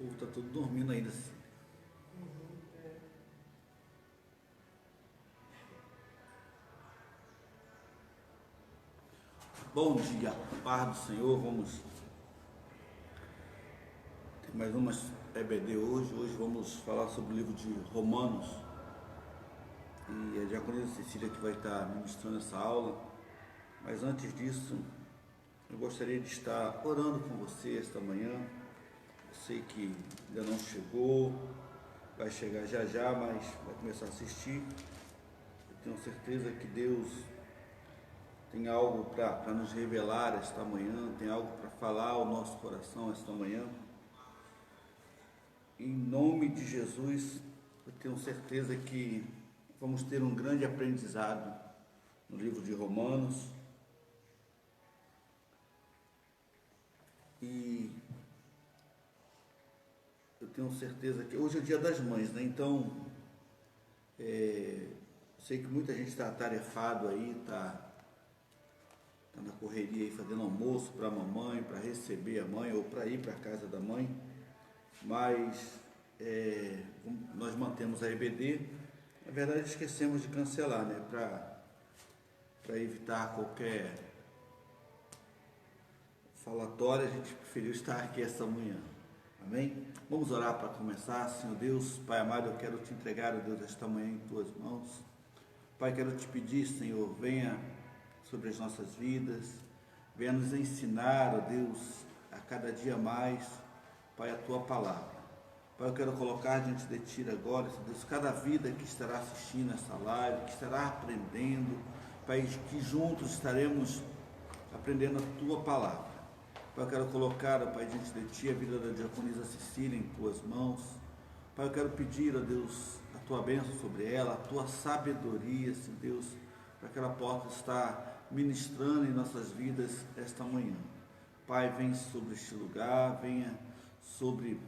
povo está todo dormindo ainda assim. Bom dia, paz do Senhor. Vamos ter mais uma EBD hoje. Hoje vamos falar sobre o livro de Romanos. E é a diaconisa Cecília que vai estar ministrando essa aula. Mas antes disso, eu gostaria de estar orando com você esta manhã. Eu sei que ainda não chegou, vai chegar já já, mas vai começar a assistir. Eu tenho certeza que Deus tem algo para nos revelar esta manhã, tem algo para falar ao nosso coração esta manhã. Em nome de Jesus, eu tenho certeza que vamos ter um grande aprendizado no livro de Romanos. E eu tenho certeza que hoje é o Dia das Mães, né? Então, sei que muita gente está atarefado aí, está na correria aí fazendo almoço para a mamãe, para receber a mãe ou para ir para a casa da mãe, mas nós mantemos a EBD. Na verdade, esquecemos de cancelar, né? Para evitar qualquer falatório, a gente preferiu estar aqui essa manhã. Amém? Vamos orar para começar. Senhor Deus, Pai amado, eu quero te entregar, ó Deus, esta manhã em tuas mãos. Pai, quero te pedir, Senhor, venha sobre as nossas vidas, venha nos ensinar, ó Deus, a cada dia mais, Pai, a tua palavra. Pai, eu quero colocar diante de ti agora, Senhor Deus, cada vida que estará assistindo essa live, que estará aprendendo, Pai, que juntos estaremos aprendendo a tua palavra. Pai, eu quero colocar, ó Pai, diante de ti a vida da diaconisa Cecília em tuas mãos. Pai, eu quero pedir, ó Deus, a tua bênção sobre ela, a tua sabedoria, Senhor Deus, para que ela possa estar ministrando em nossas vidas esta manhã. Pai, vem sobre este lugar, venha sobre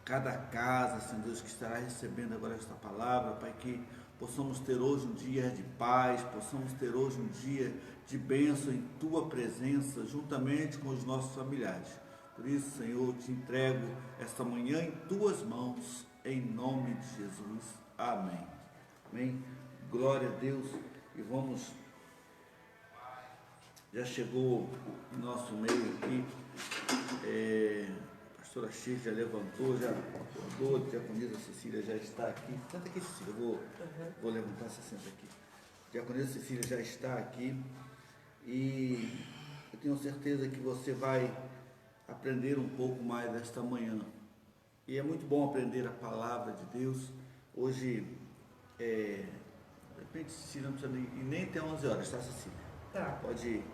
cada casa, Senhor Deus, que estará recebendo agora esta palavra, Pai, que possamos ter hoje um dia de paz, possamos ter hoje um dia de bênção em tua presença, juntamente com os nossos familiares. Por isso, Senhor, te entrego esta manhã em tuas mãos, em nome de Jesus. Amém. Amém. Glória a Deus. E vamos, já chegou em nosso meio aqui, a pastora X já levantou, já acordou, a diaconisa Cecília já está aqui. Senta aqui, Cecília, eu vou levantar, você senta aqui. A diaconisa Cecília já está aqui e eu tenho certeza que você vai aprender um pouco mais desta manhã. E é muito bom aprender a palavra de Deus. Hoje, de repente, Cecília não precisa nem até 11 horas, tá, Cecília? Tá. Pode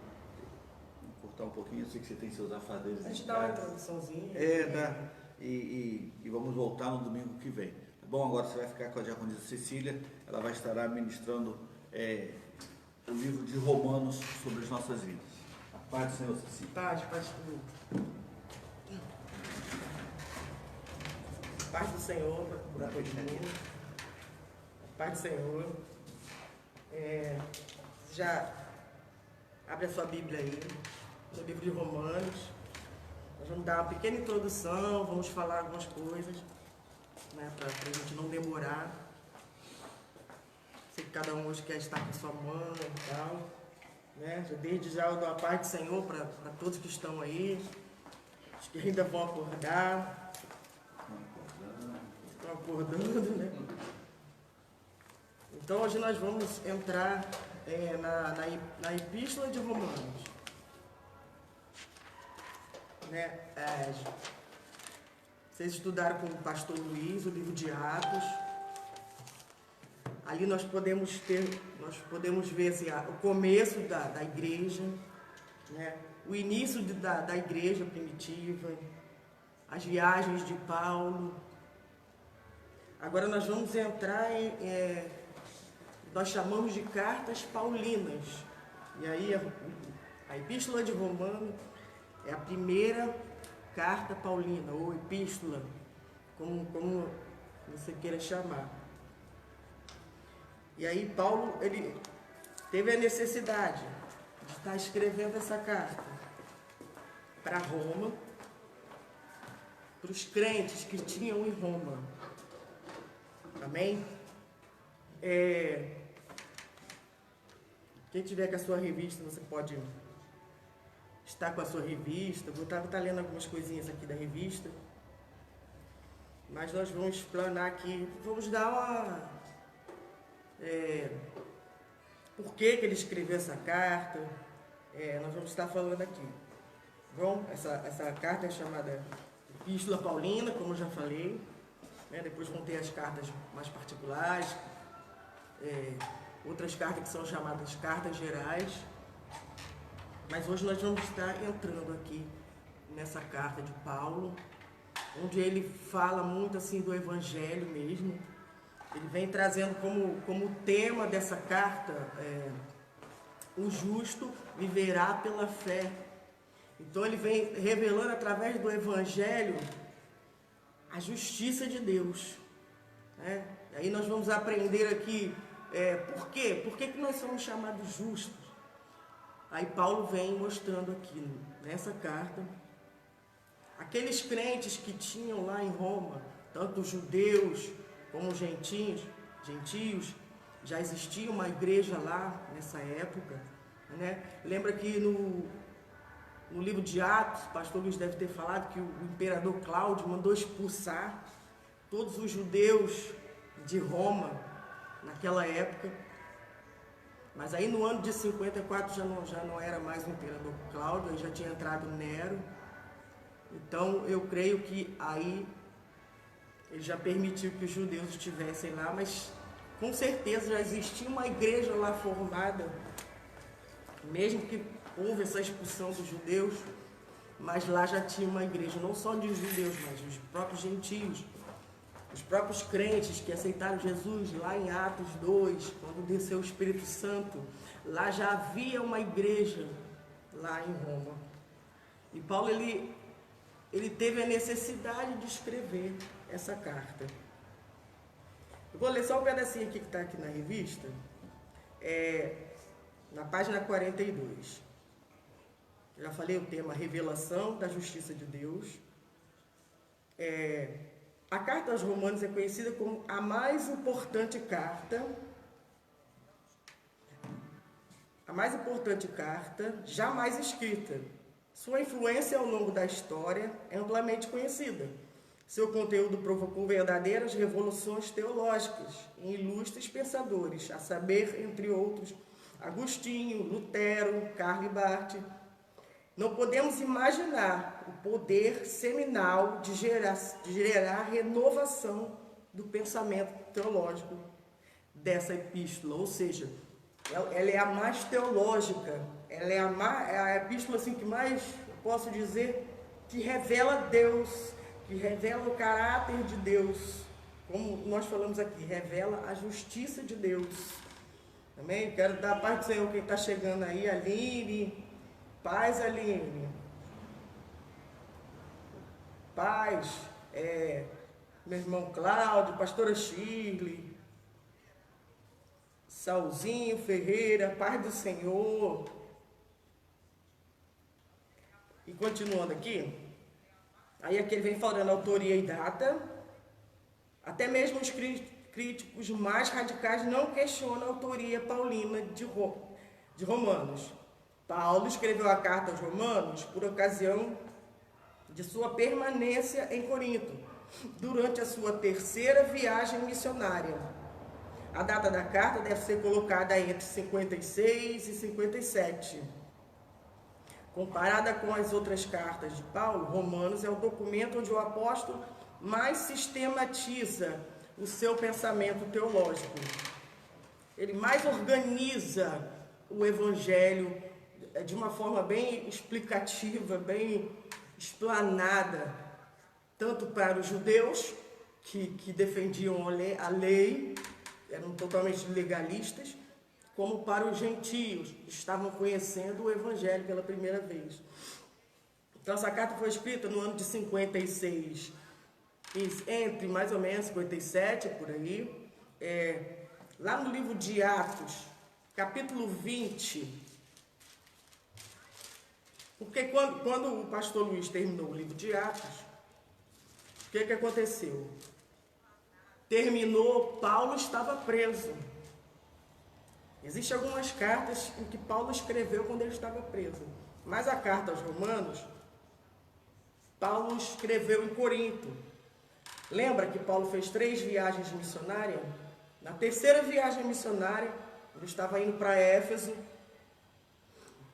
cortar um pouquinho, eu sei que você tem seus afazeres. A gente dá uma introduçãozinha. Dá. E vamos voltar no domingo que vem. Tá bom? Agora você vai ficar com a diaconisa Cecília, ela vai estar ministrando o livro de Romanos sobre as nossas vidas. A paz do Senhor, Cecília. Paz tudo. Paz do Senhor para todo mundo. Paz do Senhor. Já abre a sua Bíblia aí, no livro de Romanos. Nós vamos dar uma pequena introdução, vamos falar algumas coisas, né, para a gente não demorar. Sei que cada um hoje quer estar com sua mãe e tal, né? Desde já eu dou a paz do Senhor para todos que estão aí, os que ainda vão acordar. Estão acordando, né? Então hoje nós vamos entrar na Epístola de Romanos. Né? Vocês estudaram com o pastor Luiz o livro de Atos. Ali nós podemos ver assim, o começo da igreja, né? O início da igreja primitiva, as viagens de Paulo. Agora nós vamos entrar nós chamamos de cartas paulinas. E aí a Epístola de Romanos é a primeira carta paulina, ou epístola, como você queira chamar. E aí Paulo, ele teve a necessidade de estar escrevendo essa carta para Roma, para os crentes que tinham em Roma. Amém? Quem tiver com a sua revista, você pode estar com a sua revista. Vou estar lendo algumas coisinhas aqui da revista. Mas nós vamos explanar aqui, vamos dar por que ele escreveu essa carta. Nós vamos estar falando aqui. Bom, essa carta é chamada Epístola Paulina, como eu já falei. Depois vão ter as cartas mais particulares, outras cartas que são chamadas cartas gerais. Mas hoje nós vamos estar entrando aqui nessa carta de Paulo, onde ele fala muito assim do Evangelho mesmo. Ele vem trazendo como tema dessa carta o justo viverá pela fé. Então ele vem revelando através do Evangelho a justiça de Deus. Aí nós vamos aprender aqui por quê? Por que nós somos chamados justos? Aí Paulo vem mostrando aqui nessa carta aqueles crentes que tinham lá em Roma, tanto judeus como gentios, já existia uma igreja lá nessa época, né? Lembra que no livro de Atos, o pastor Luiz deve ter falado que o imperador Cláudio mandou expulsar todos os judeus de Roma naquela época. Mas aí no ano de 54 já não era mais o imperador Cláudio, aí já tinha entrado Nero. Então eu creio que aí ele já permitiu que os judeus estivessem lá, mas com certeza já existia uma igreja lá formada, mesmo que houve essa expulsão dos judeus, mas lá já tinha uma igreja, não só de judeus, mas dos próprios gentios, os próprios crentes que aceitaram Jesus lá em Atos 2, quando desceu o Espírito Santo, lá já havia uma igreja lá em Roma. E Paulo, ele teve a necessidade de escrever essa carta. Eu vou ler só um pedacinho aqui que está aqui na revista, na página 42. Já falei o tema revelação da justiça de Deus. A carta aos Romanos é conhecida como a mais importante carta jamais escrita. Sua influência ao longo da história é amplamente conhecida. Seu conteúdo provocou verdadeiras revoluções teológicas em ilustres pensadores, a saber, entre outros, Agostinho, Lutero, Karl Barth. Não podemos imaginar o poder seminal de gerar renovação do pensamento teológico dessa epístola, ou seja, ela é a mais teológica, ela é a epístola assim, que mais, posso dizer, que revela Deus, que revela o caráter de Deus, como nós falamos aqui, revela a justiça de Deus. Amém? Quero dar a paz do Senhor quem está chegando aí, Aline. Paz, Aline. Paz, meu irmão Cláudio, pastora Shirley, Salzinho Ferreira, paz do Senhor. E continuando aqui, aí aqui ele vem falando autoria e data. Até mesmo os críticos mais radicais não questionam a autoria paulina de Romanos. Paulo escreveu a carta aos Romanos por ocasião de sua permanência em Corinto, durante a sua terceira viagem missionária. A data da carta deve ser colocada entre 56 e 57. Comparada com as outras cartas de Paulo, Romanos é o documento onde o apóstolo mais sistematiza o seu pensamento teológico. Ele mais organiza o Evangelho de uma forma bem explicativa, bem explanada, tanto para os judeus, que defendiam a lei, eram totalmente legalistas, como para os gentios, que estavam conhecendo o Evangelho pela primeira vez. Então, essa carta foi escrita no ano de 56, entre mais ou menos 57, por aí, lá no livro de Atos, capítulo 20, porque quando o pastor Luiz terminou o livro de Atos, O que aconteceu? Terminou, Paulo estava preso. Existem algumas cartas em que Paulo escreveu quando ele estava preso. Mas a carta aos Romanos, Paulo escreveu em Corinto. Lembra que Paulo fez 3 viagens missionárias? Na terceira viagem missionária, ele estava indo para Éfeso.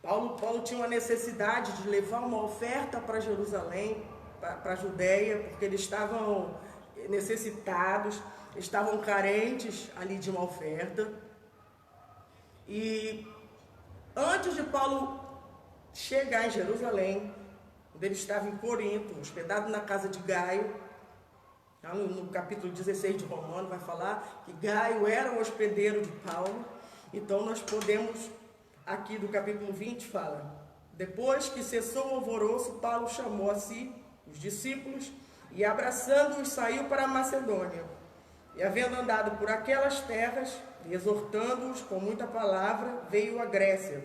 Paulo tinha uma necessidade de levar uma oferta para Jerusalém, para a Judéia, porque eles estavam necessitados, estavam carentes ali de uma oferta. E antes de Paulo chegar em Jerusalém, quando ele estava em Corinto, hospedado na casa de Gaio, no capítulo 16 de Romanos vai falar que Gaio era o hospedeiro de Paulo. Então nós podemos, aqui do capítulo 20 fala: depois que cessou o alvoroço, Paulo chamou a si os discípulos e, abraçando-os, saiu para a Macedônia. E, havendo andado por aquelas terras, exortando-os com muita palavra, veio à Grécia,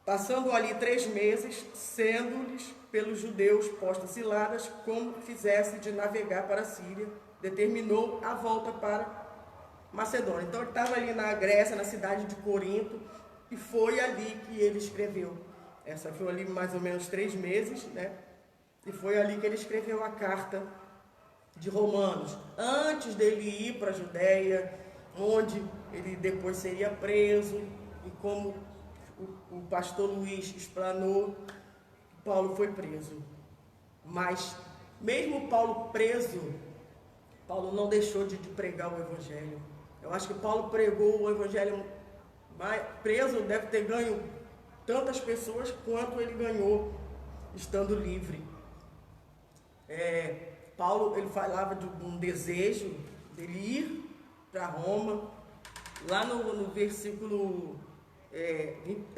passando ali 3 meses, sendo-lhes pelos judeus postas ciladas, como fizesse de navegar para a Síria, determinou a volta para Macedônia. Então ele estava ali na Grécia, na cidade de Corinto, e foi ali que ele escreveu. Essa foi ali mais ou menos 3 meses, né? E foi ali que ele escreveu a carta de Romanos, antes dele ir para a Judéia, onde ele depois seria preso, e como o pastor Luiz explanou, Paulo foi preso. Mas mesmo Paulo preso, Paulo não deixou de pregar o Evangelho. Eu acho que Paulo pregou o Evangelho, preso deve ter ganho tantas pessoas quanto ele ganhou estando livre. Paulo, ele falava de um desejo dele ir para Roma. Lá no versículo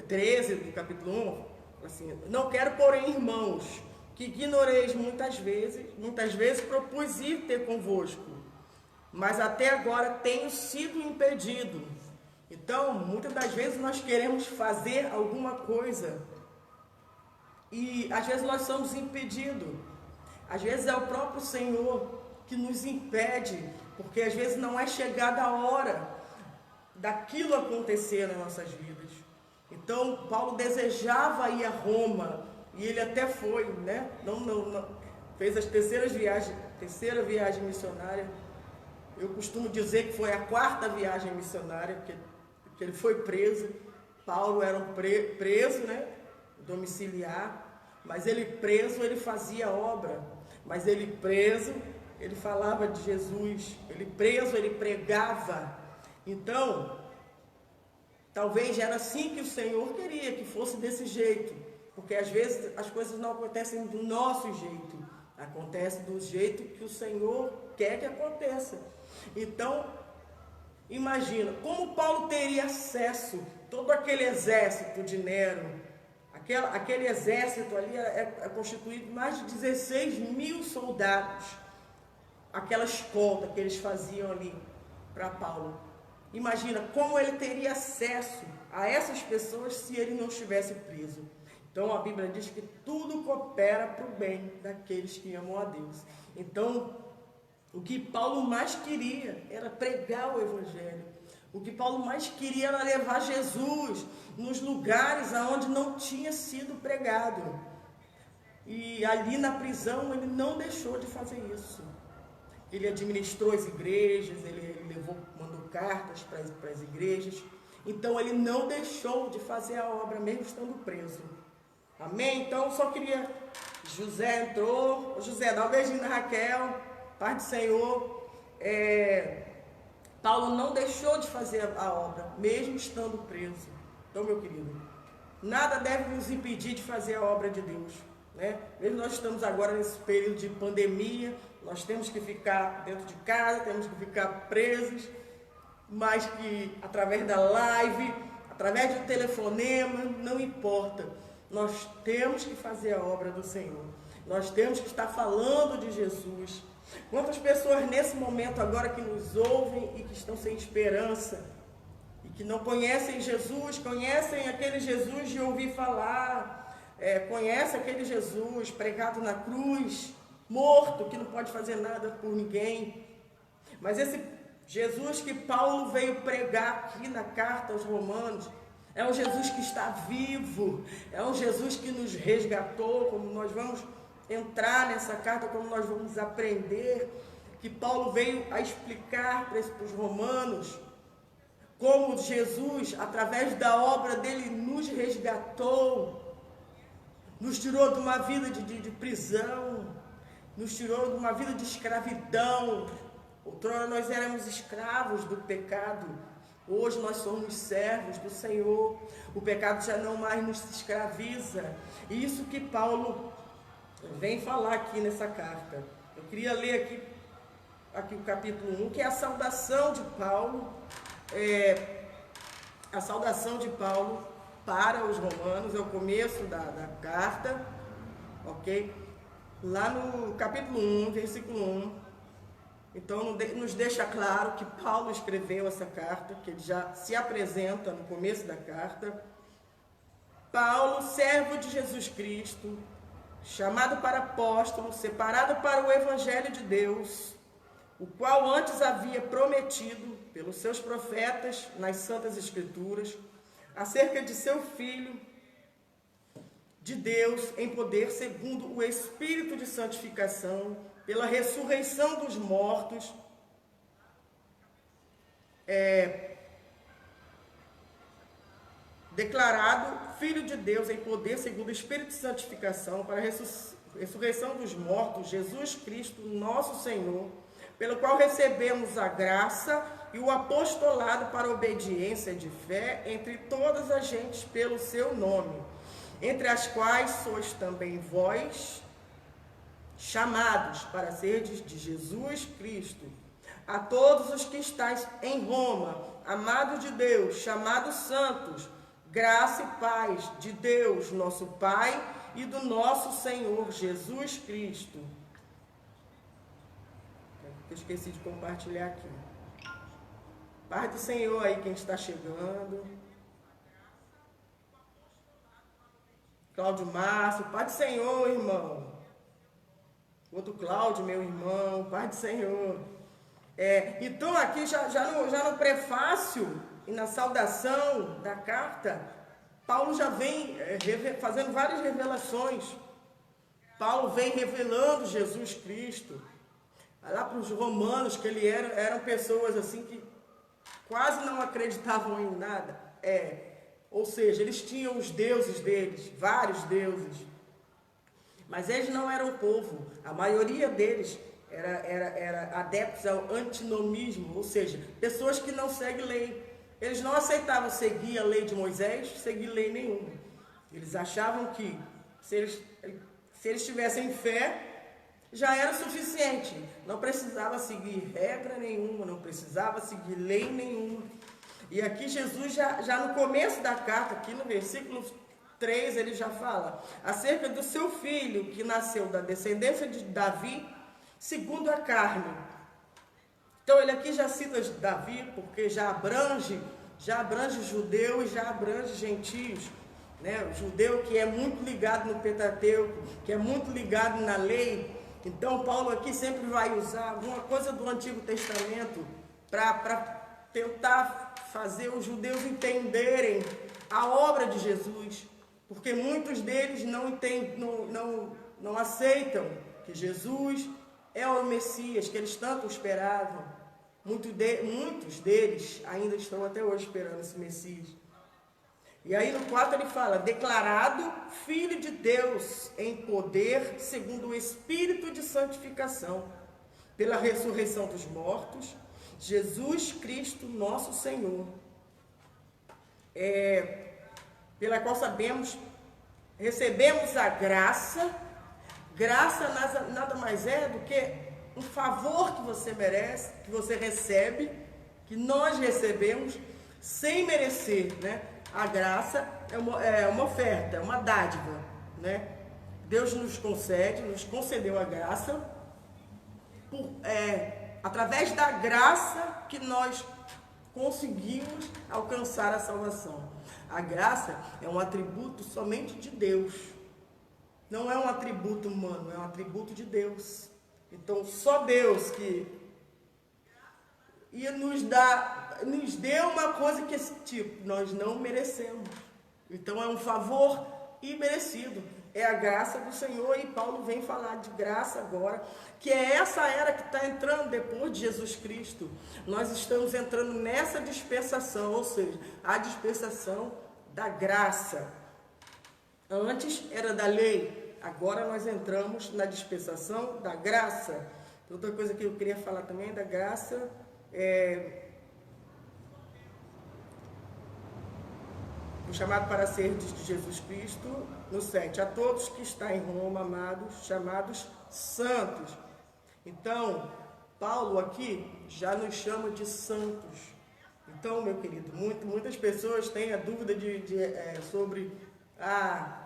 13 do capítulo 1, assim: não quero, porém, irmãos, que ignoreis muitas vezes propus ir ter convosco, mas até agora tenho sido impedido. Então, muitas das vezes nós queremos fazer alguma coisa e às vezes nós somos impedidos. Às vezes é o próprio Senhor que nos impede, porque às vezes não é chegada a hora daquilo acontecer nas nossas vidas. Então, Paulo desejava ir a Roma, e ele até foi, né? Não fez as terceira viagem missionária. Eu costumo dizer que foi a 4ª viagem missionária, porque ele foi preso. Paulo era um preso, né? Domiciliar, mas ele preso, ele fazia obra. Mas ele preso, ele falava de Jesus. Ele preso, ele pregava. Então, talvez era assim que o Senhor queria, que fosse desse jeito. Porque às vezes as coisas não acontecem do nosso jeito. Acontece do jeito que o Senhor quer que aconteça. Então, imagina, como Paulo teria acesso, todo aquele exército de Nero. Aquele exército ali é constituído de mais de 16.000 soldados. Aquela escolta que eles faziam ali para Paulo. Imagina como ele teria acesso a essas pessoas se ele não estivesse preso. Então a Bíblia diz que tudo coopera para o bem daqueles que amam a Deus. Então, o que Paulo mais queria era pregar o Evangelho. O que Paulo mais queria era levar Jesus nos lugares onde não tinha sido pregado. E ali na prisão ele não deixou de fazer isso. Ele administrou as igrejas, ele mandou cartas para as igrejas. Então ele não deixou de fazer a obra mesmo estando preso. Amém? Então só queria... José entrou. José, dá um beijinho na Raquel. Paz do Senhor. Paulo não deixou de fazer a obra, mesmo estando preso. Então, meu querido, nada deve nos impedir de fazer a obra de Deus, né? Mesmo nós estamos agora nesse período de pandemia, nós temos que ficar dentro de casa, temos que ficar presos, mas que através da live, através de um telefonema, não importa, nós temos que fazer a obra do Senhor. Nós temos que estar falando de Jesus. Quantas pessoas nesse momento agora que nos ouvem e que estão sem esperança e que não conhecem Jesus, conhecem aquele Jesus de ouvir falar, conhecem aquele Jesus pregado na cruz, morto, que não pode fazer nada por ninguém. Mas esse Jesus que Paulo veio pregar aqui na carta aos Romanos, é um Jesus que está vivo, é um Jesus que nos resgatou, como nós vamos entrar nessa carta, como nós vamos aprender, que Paulo veio a explicar para os romanos, como Jesus, através da obra dele, nos resgatou, nos tirou de uma vida de prisão, nos tirou de uma vida de escravidão. Outrora nós éramos escravos do pecado, hoje nós somos servos do Senhor, o pecado já não mais nos escraviza. E isso que Paulo vem falar aqui nessa carta. Eu queria ler aqui o capítulo 1, que é a saudação de Paulo, a saudação de Paulo para os romanos, é o começo da carta, ok? Lá no capítulo 1, versículo 1, então nos deixa claro que Paulo escreveu essa carta, que ele já se apresenta no começo da carta. Paulo, servo de Jesus Cristo, chamado para apóstolo, separado para o evangelho de Deus, o qual antes havia prometido pelos seus profetas nas santas escrituras, acerca de seu Filho de Deus em poder segundo o Espírito de santificação, pela ressurreição dos mortos, declarado Filho de Deus em poder segundo o Espírito de santificação, para a ressurreição dos mortos, Jesus Cristo, nosso Senhor, pelo qual recebemos a graça e o apostolado para a obediência de fé entre todas as gentes pelo seu nome, entre as quais sois também vós, chamados para serdes de Jesus Cristo. A todos os que estáis em Roma, amados de Deus, chamados santos, graça e paz de Deus, nosso Pai, e do nosso Senhor Jesus Cristo. Eu esqueci de compartilhar aqui. Paz do Senhor aí, quem está chegando. Cláudio Márcio, paz do Senhor, irmão. Outro Cláudio, meu irmão, paz do Senhor. Então aqui já no prefácio e na saudação da carta, Paulo já vem fazendo várias revelações. Paulo vem revelando Jesus Cristo. Lá para os romanos, que eram pessoas assim que quase não acreditavam em nada. Ou seja, eles tinham os deuses deles, vários deuses. Mas eles não eram o povo. A maioria deles era adeptos ao antinomismo, ou seja, pessoas que não seguem lei. Eles não aceitavam seguir a lei de Moisés, seguir lei nenhuma. Eles achavam que se eles tivessem fé, já era suficiente. Não precisava seguir regra nenhuma, não precisava seguir lei nenhuma. E aqui Jesus, já no começo da carta, aqui no versículo 3, ele já fala acerca do seu filho, que nasceu da descendência de Davi, segundo a carne. Então ele aqui já cita Davi, porque já abrange judeu e já abrange gentios, né? O judeu que é muito ligado no Pentateuco, que é muito ligado na lei. Então Paulo aqui sempre vai usar alguma coisa do Antigo Testamento para tentar fazer os judeus entenderem a obra de Jesus, porque muitos deles não aceitam que Jesus é o Messias, que eles tanto esperavam. Muitos deles ainda estão até hoje esperando esse Messias. E aí no 4 ele fala, declarado Filho de Deus em poder, segundo o Espírito de santificação, pela ressurreição dos mortos, Jesus Cristo nosso Senhor, pela qual recebemos a graça. Graça nada mais é do que um favor que você merece, que você recebe, que nós recebemos sem merecer, né? A graça é uma oferta, é uma dádiva, né? Deus nos concedeu a graça, através da graça que nós conseguimos alcançar a salvação. A graça é um atributo somente de Deus. não é um atributo humano, é um atributo de Deus. Então, só Deus que nos deu uma coisa que esse tipo, nós não merecemos. Então, é um favor imerecido. É a graça do Senhor, e Paulo vem falar de graça agora, que é essa era que está entrando depois de Jesus Cristo. Nós estamos entrando nessa dispensação, ou seja, a dispensação da graça. Antes era da lei, agora nós entramos na dispensação da graça. Outra coisa que eu queria falar também da graça o chamado para ser de Jesus Cristo, no 7, a todos que estão em Roma, amados, chamados santos. Então, Paulo aqui já nos chama de santos. Então, meu querido, muitas pessoas têm a dúvida sobre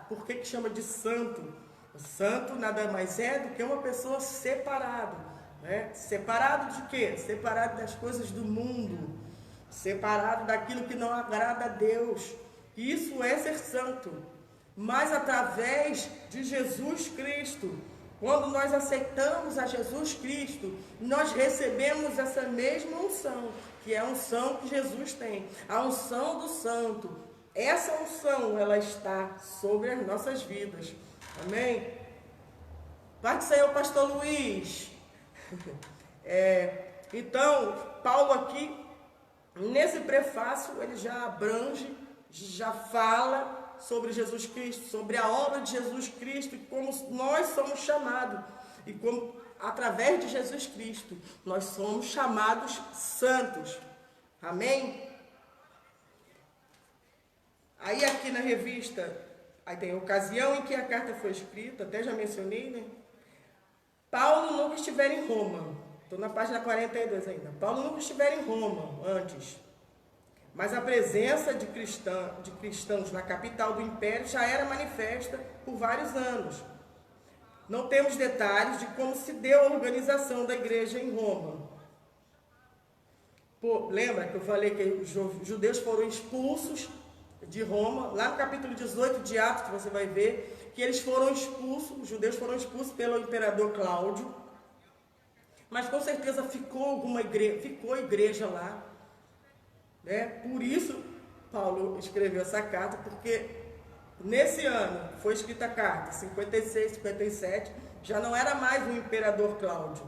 por que chama de santo. O santo nada mais é do que uma pessoa separada, né? Separado de quê? Separado das coisas do mundo, separado daquilo que não agrada a Deus. Isso é ser santo. Mas através de Jesus Cristo, quando nós aceitamos a Jesus Cristo, nós recebemos essa mesma unção, que é a unção que Jesus tem, a unção do santo. Essa unção, ela está sobre as nossas vidas. Amém? Pai do Senhor, pastor Luiz. Então, Paulo aqui, nesse prefácio, ele já abrange, já fala sobre Jesus Cristo, sobre a obra de Jesus Cristo, e como nós somos chamados, e como através de Jesus Cristo, nós somos chamados santos. Amém? Aí aqui na revista, aí tem a ocasião em que a carta foi escrita, até já mencionei, né? Paulo nunca estivera em Roma. Estou na página 42 ainda. Paulo nunca estivera em Roma antes. Mas a presença de cristãos na capital do império já era manifesta por vários anos. Não temos detalhes de como se deu a organização da igreja em Roma. Lembra que eu falei que os judeus foram expulsos de Roma? Lá no capítulo 18 de Atos, que você vai ver, que eles foram expulsos, os judeus foram expulsos pelo imperador Cláudio. Mas com certeza ficou igreja lá. Né? Por isso, Paulo escreveu essa carta, porque nesse ano foi escrita a carta, 56, 57, já não era mais o imperador Cláudio.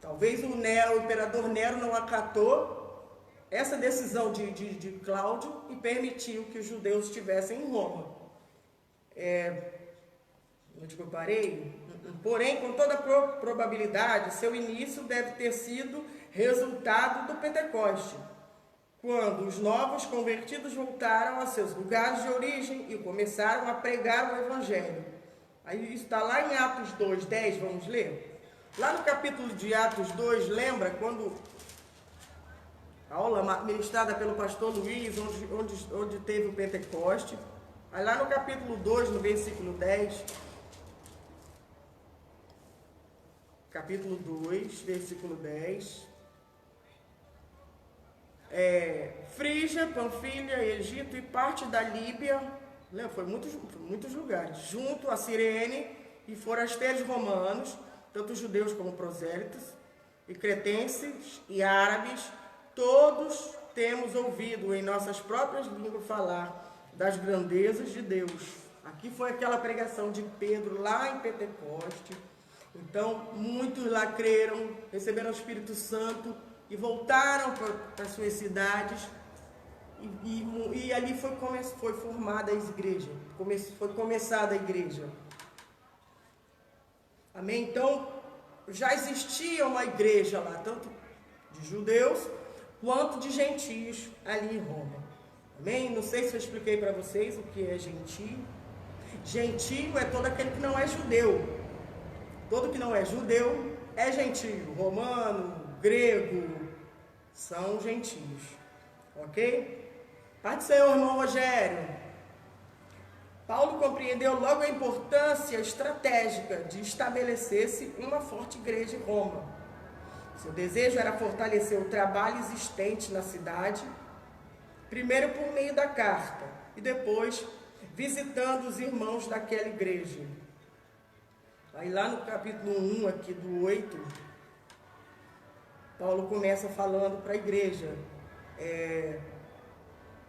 Talvez o imperador Nero não acatou essa decisão de Cláudio e permitiu que os judeus estivessem em Roma. Onde que eu parei? Porém, com toda probabilidade, seu início deve ter sido resultado do Pentecoste, quando os novos convertidos voltaram a seus lugares de origem e começaram a pregar o Evangelho. Aí isso está lá em Atos 2, 10, vamos ler? Lá no capítulo de Atos 2, lembra quando a aula ministrada pelo pastor Luiz, onde teve o Pentecoste? Aí lá no capítulo 2, no versículo 10, capítulo 2, versículo 10... Frígia, Panfilha, Egito e parte da Líbia, né, foi muitos lugares, junto a Cirene e forasteiros romanos, tanto judeus como prosélitos, e cretenses e árabes, todos temos ouvido em nossas próprias línguas falar das grandezas de Deus. Aqui foi aquela pregação de Pedro lá em Pentecoste. Então, muitos lá creram, receberam o Espírito Santo e voltaram para as suas cidades, e ali foi formada a igreja, foi começada a igreja. Amém? Então, já existia uma igreja lá, tanto de judeus quanto de gentios ali em Roma. Amém? Não sei se eu expliquei para vocês o que é gentio. Gentio é todo aquele que não é judeu. Todo que não é judeu é gentio. Romano, grego, são gentios, ok? Pai do Senhor, irmão Rogério. Paulo compreendeu logo a importância estratégica de estabelecer-se uma forte igreja em Roma. Seu desejo era fortalecer o trabalho existente na cidade, primeiro por meio da carta e depois visitando os irmãos daquela igreja. Aí lá no capítulo 1, aqui do 8, Paulo começa falando para a igreja.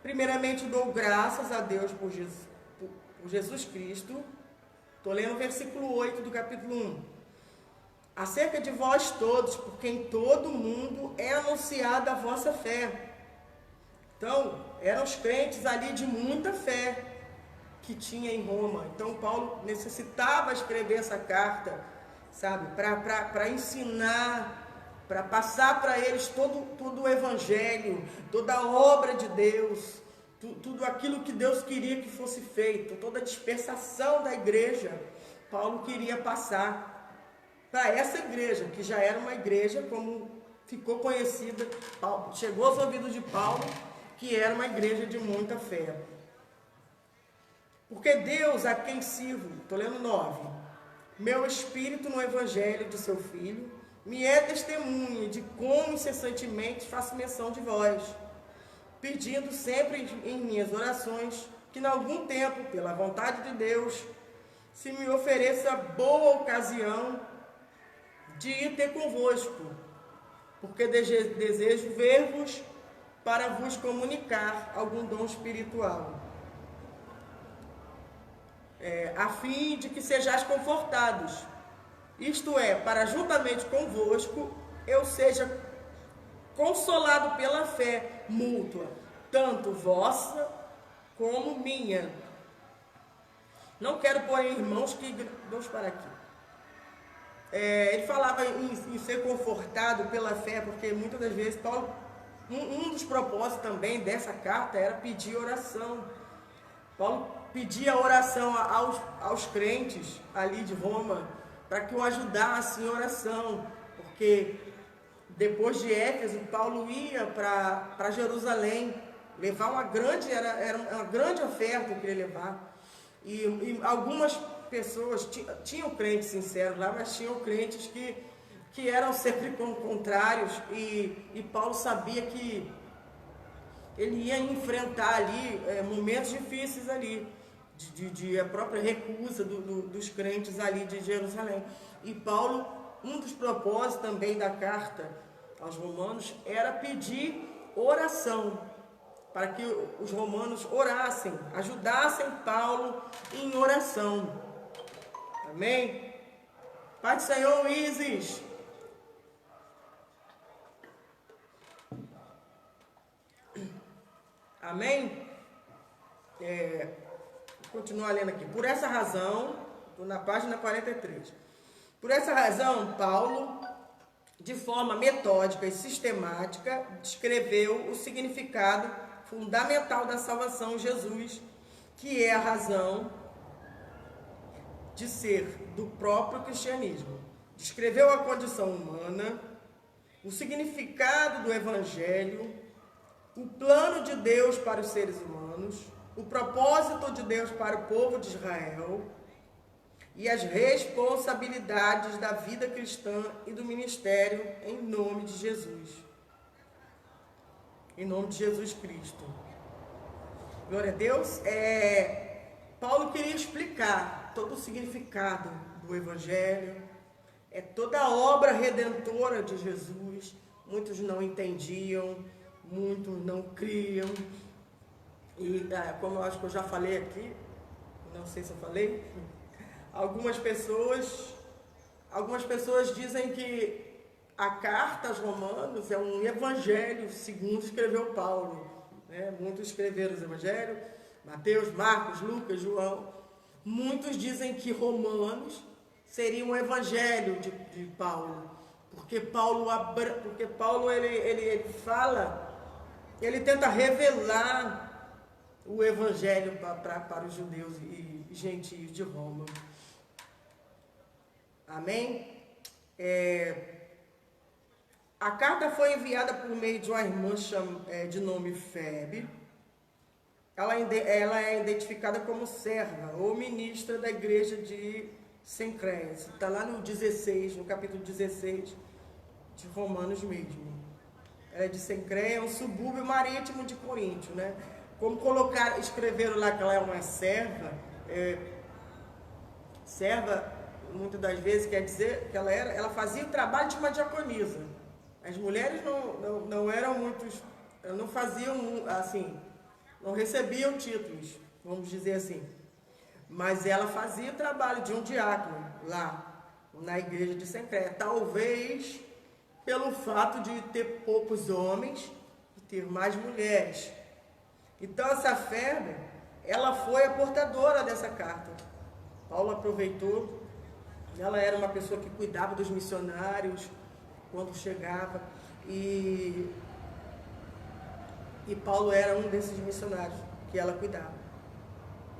Primeiramente, dou graças a Deus por Jesus Cristo. Estou lendo o versículo 8 do capítulo 1. Acerca de vós todos, porque em todo mundo é anunciada a vossa fé. Então, eram os crentes ali de muita fé que tinha em Roma. Então, Paulo necessitava escrever essa carta, sabe, para ensinar, para passar para eles todo o evangelho, toda a obra de Deus, tudo aquilo que Deus queria que fosse feito, toda a dispersação da igreja, Paulo queria passar para essa igreja, que já era uma igreja, como ficou conhecida, chegou aos ouvidos de Paulo, que era uma igreja de muita fé. Porque Deus, a quem sirvo, estou lendo 9, meu espírito no evangelho de seu Filho, me é testemunha de como incessantemente faço menção de vós, pedindo sempre em minhas orações, que em algum tempo, pela vontade de Deus, se me ofereça boa ocasião de ir ter convosco, porque desejo ver-vos para vos comunicar algum dom espiritual, a fim de que sejais confortados, isto é, para juntamente convosco eu seja consolado pela fé mútua, tanto vossa como minha. Não quero pôr irmãos que... Vamos parar aqui. Ele falava em ser confortado pela fé, porque muitas das vezes Paulo, um dos propósitos também dessa carta era pedir oração. Paulo pedia oração aos crentes ali de Roma, para que o ajudassem em oração, porque depois de Éfeso, Paulo ia para Jerusalém, levar era uma grande oferta que ele ia levar, e algumas pessoas tinham crentes sinceros lá, mas tinham crentes que eram sempre contrários, e Paulo sabia que ele ia enfrentar ali momentos difíceis ali, de a própria recusa dos crentes ali de Jerusalém. E Paulo, um dos propósitos também da carta aos romanos era pedir oração, para que os romanos orassem, ajudassem Paulo em oração. Amém? Pai do Senhor, Isis. Amém? Vou continuar lendo aqui. Por essa razão, estou na página 43. Por essa razão, Paulo, de forma metódica e sistemática, descreveu o significado fundamental da salvação em Jesus, que é a razão de ser do próprio cristianismo. Descreveu a condição humana, o significado do evangelho, o plano de Deus para os seres humanos, o propósito de Deus para o povo de Israel e as responsabilidades da vida cristã e do ministério em nome de Jesus. Em nome de Jesus Cristo. Glória a Deus. Paulo queria explicar todo o significado do evangelho, toda a obra redentora de Jesus. Muitos não entendiam, muitos não criam, e como eu acho que eu já falei aqui, não sei se eu falei, algumas pessoas dizem que a carta aos Romanos é um evangelho segundo escreveu Paulo, né? Muitos escreveram os evangelhos, Mateus, Marcos, Lucas, João. Muitos dizem que Romanos seria um evangelho de Paulo, porque Paulo ele fala, ele tenta revelar o evangelho para os judeus e gentios de Roma. Amém? A carta foi enviada por meio de uma irmã de nome Febe. Ela é identificada como serva ou ministra da igreja de Cencreia. Está lá no capítulo 16 de Romanos mesmo. Ela é de Cencreia, é um subúrbio marítimo de Coríntio, né? Como escreveram lá que ela é uma serva, serva muitas das vezes quer dizer que ela fazia o trabalho de uma diaconisa. As mulheres não eram muitos, não faziam assim, não recebiam títulos, vamos dizer assim. Mas ela fazia o trabalho de um diácono lá na igreja de Sencreia. Talvez pelo fato de ter poucos homens e ter mais mulheres. Então essa Febe, ela foi a portadora dessa carta. Paulo aproveitou, ela era uma pessoa que cuidava dos missionários quando chegava, e Paulo era um desses missionários que ela cuidava.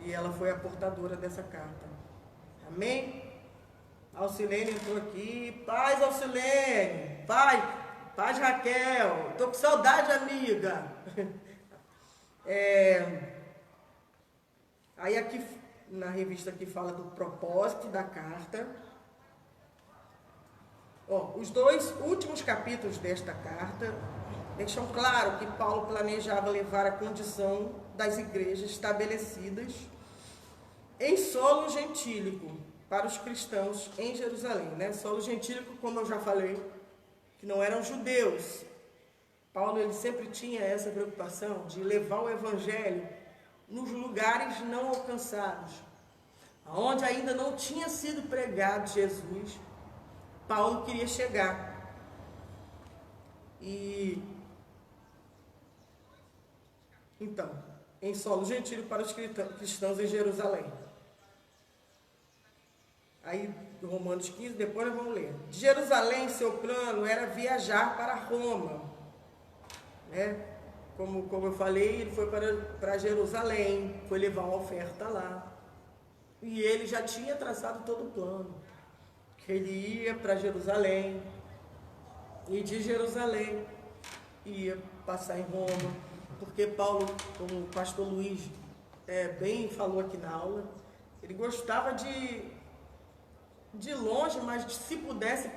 E ela foi a portadora dessa carta. Amém? Alcilene entrou aqui. Paz, Alcilene. Paz, Raquel. Tô com saudade, amiga. Aí aqui, na revista aqui fala do propósito da carta. Os 2 últimos capítulos desta carta deixam claro que Paulo planejava levar a condição das igrejas estabelecidas em solo gentílico para os cristãos em Jerusalém, né? Solo gentílico, como eu já falei, que não eram judeus. Paulo ele sempre tinha essa preocupação de levar o evangelho nos lugares não alcançados, onde ainda não tinha sido pregado Jesus. Paulo queria chegar. E então, em solo gentílico para os cristãos em Jerusalém. Aí, Romanos 15, depois nós vamos ler. De Jerusalém, seu plano era viajar para Roma, né? Como eu falei, ele foi para Jerusalém, foi levar uma oferta lá. E ele já tinha traçado todo o plano. Que ele ia para Jerusalém, e de Jerusalém ia passar em Roma, porque Paulo, como o pastor Luiz bem falou aqui na aula, ele gostava de longe, mas se pudesse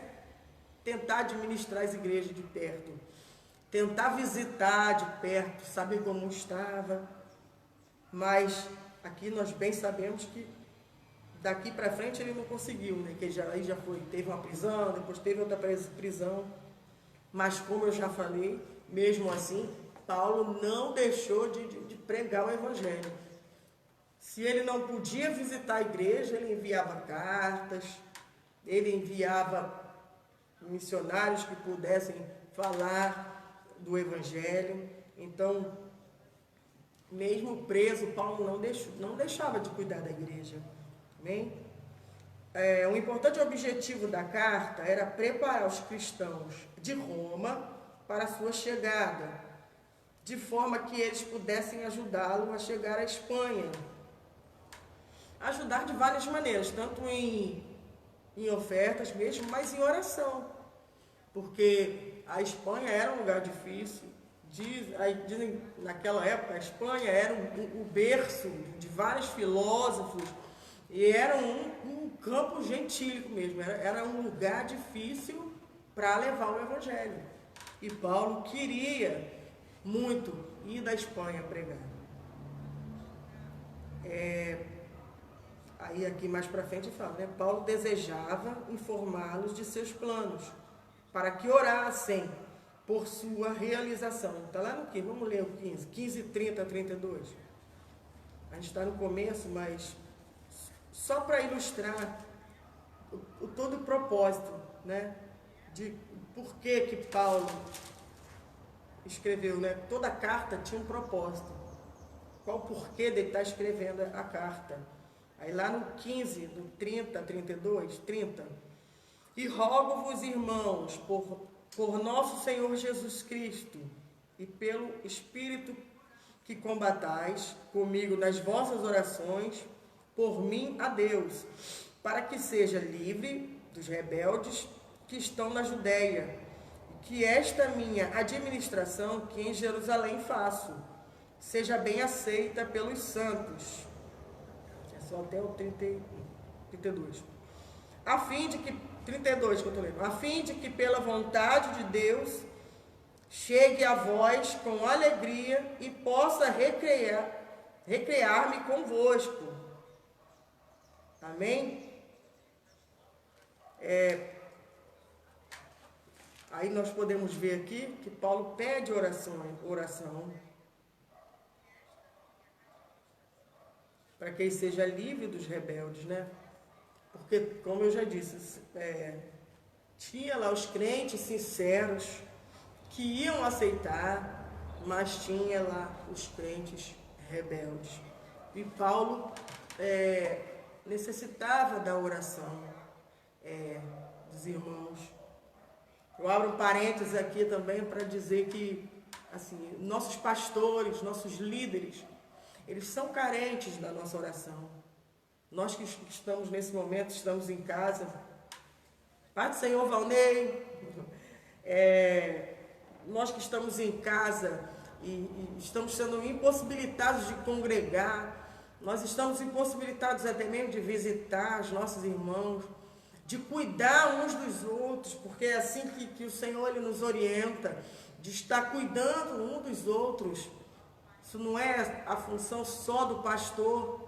tentar administrar as igrejas de perto, tentar visitar de perto, saber como estava. Mas aqui nós bem sabemos que daqui para frente ele não conseguiu, né? Que aí já foi, teve uma prisão, depois teve outra prisão. Mas como eu já falei, mesmo assim, Paulo não deixou de pregar o evangelho. Se ele não podia visitar a igreja, ele enviava cartas, ele enviava missionários que pudessem falar do evangelho. Então, mesmo preso, Paulo não deixava de cuidar da igreja. Amém? Um importante objetivo da carta era preparar os cristãos de Roma para a sua chegada, de forma que eles pudessem ajudá-lo a chegar à Espanha. Ajudar de várias maneiras, tanto em ofertas mesmo, mas em oração, porque a Espanha era um lugar difícil. Dizem naquela época a Espanha era o berço de vários filósofos, e era um campo gentílico mesmo, era um lugar difícil para levar o evangelho. E Paulo queria muito ir da Espanha pregar. Aí aqui mais para frente fala, né? Paulo desejava informá-los de seus planos, para que orassem por sua realização. Está lá no 15, vamos ler o 15, 30, 32. A gente está no começo, mas só para ilustrar todo o propósito, né? De por que Paulo escreveu, né? Toda carta tinha um propósito. Qual o porquê de estar escrevendo a carta? Aí lá no 15, do 30 a 32, 30. E rogo-vos, irmãos, por nosso Senhor Jesus Cristo e pelo Espírito que combatais comigo nas vossas orações, por mim a Deus, para que seja livre dos rebeldes que estão na Judéia, e que esta minha administração que em Jerusalém faço, seja bem aceita pelos santos. É só até o 32. A fim de que, 32 que eu estou lendo, a fim de que pela vontade de Deus chegue a vós com alegria e possa recrear-me convosco. Amém? Aí nós podemos ver aqui que Paulo pede oração para que ele seja livre dos rebeldes, né? Porque, como eu já disse, tinha lá os crentes sinceros que iam aceitar, mas tinha lá os crentes rebeldes. E Paulo necessitava da oração dos irmãos. Eu abro um parênteses aqui também para dizer que, assim, nossos pastores, nossos líderes, eles são carentes da nossa oração. Nós que estamos nesse momento, estamos em casa. Pai do Senhor, Valnei, nós que estamos em casa e estamos sendo impossibilitados de congregar, nós estamos impossibilitados até mesmo de visitar os nossos irmãos, de cuidar uns dos outros, porque é assim que o Senhor ele nos orienta, de estar cuidando um dos outros. Isso não é a função só do pastor.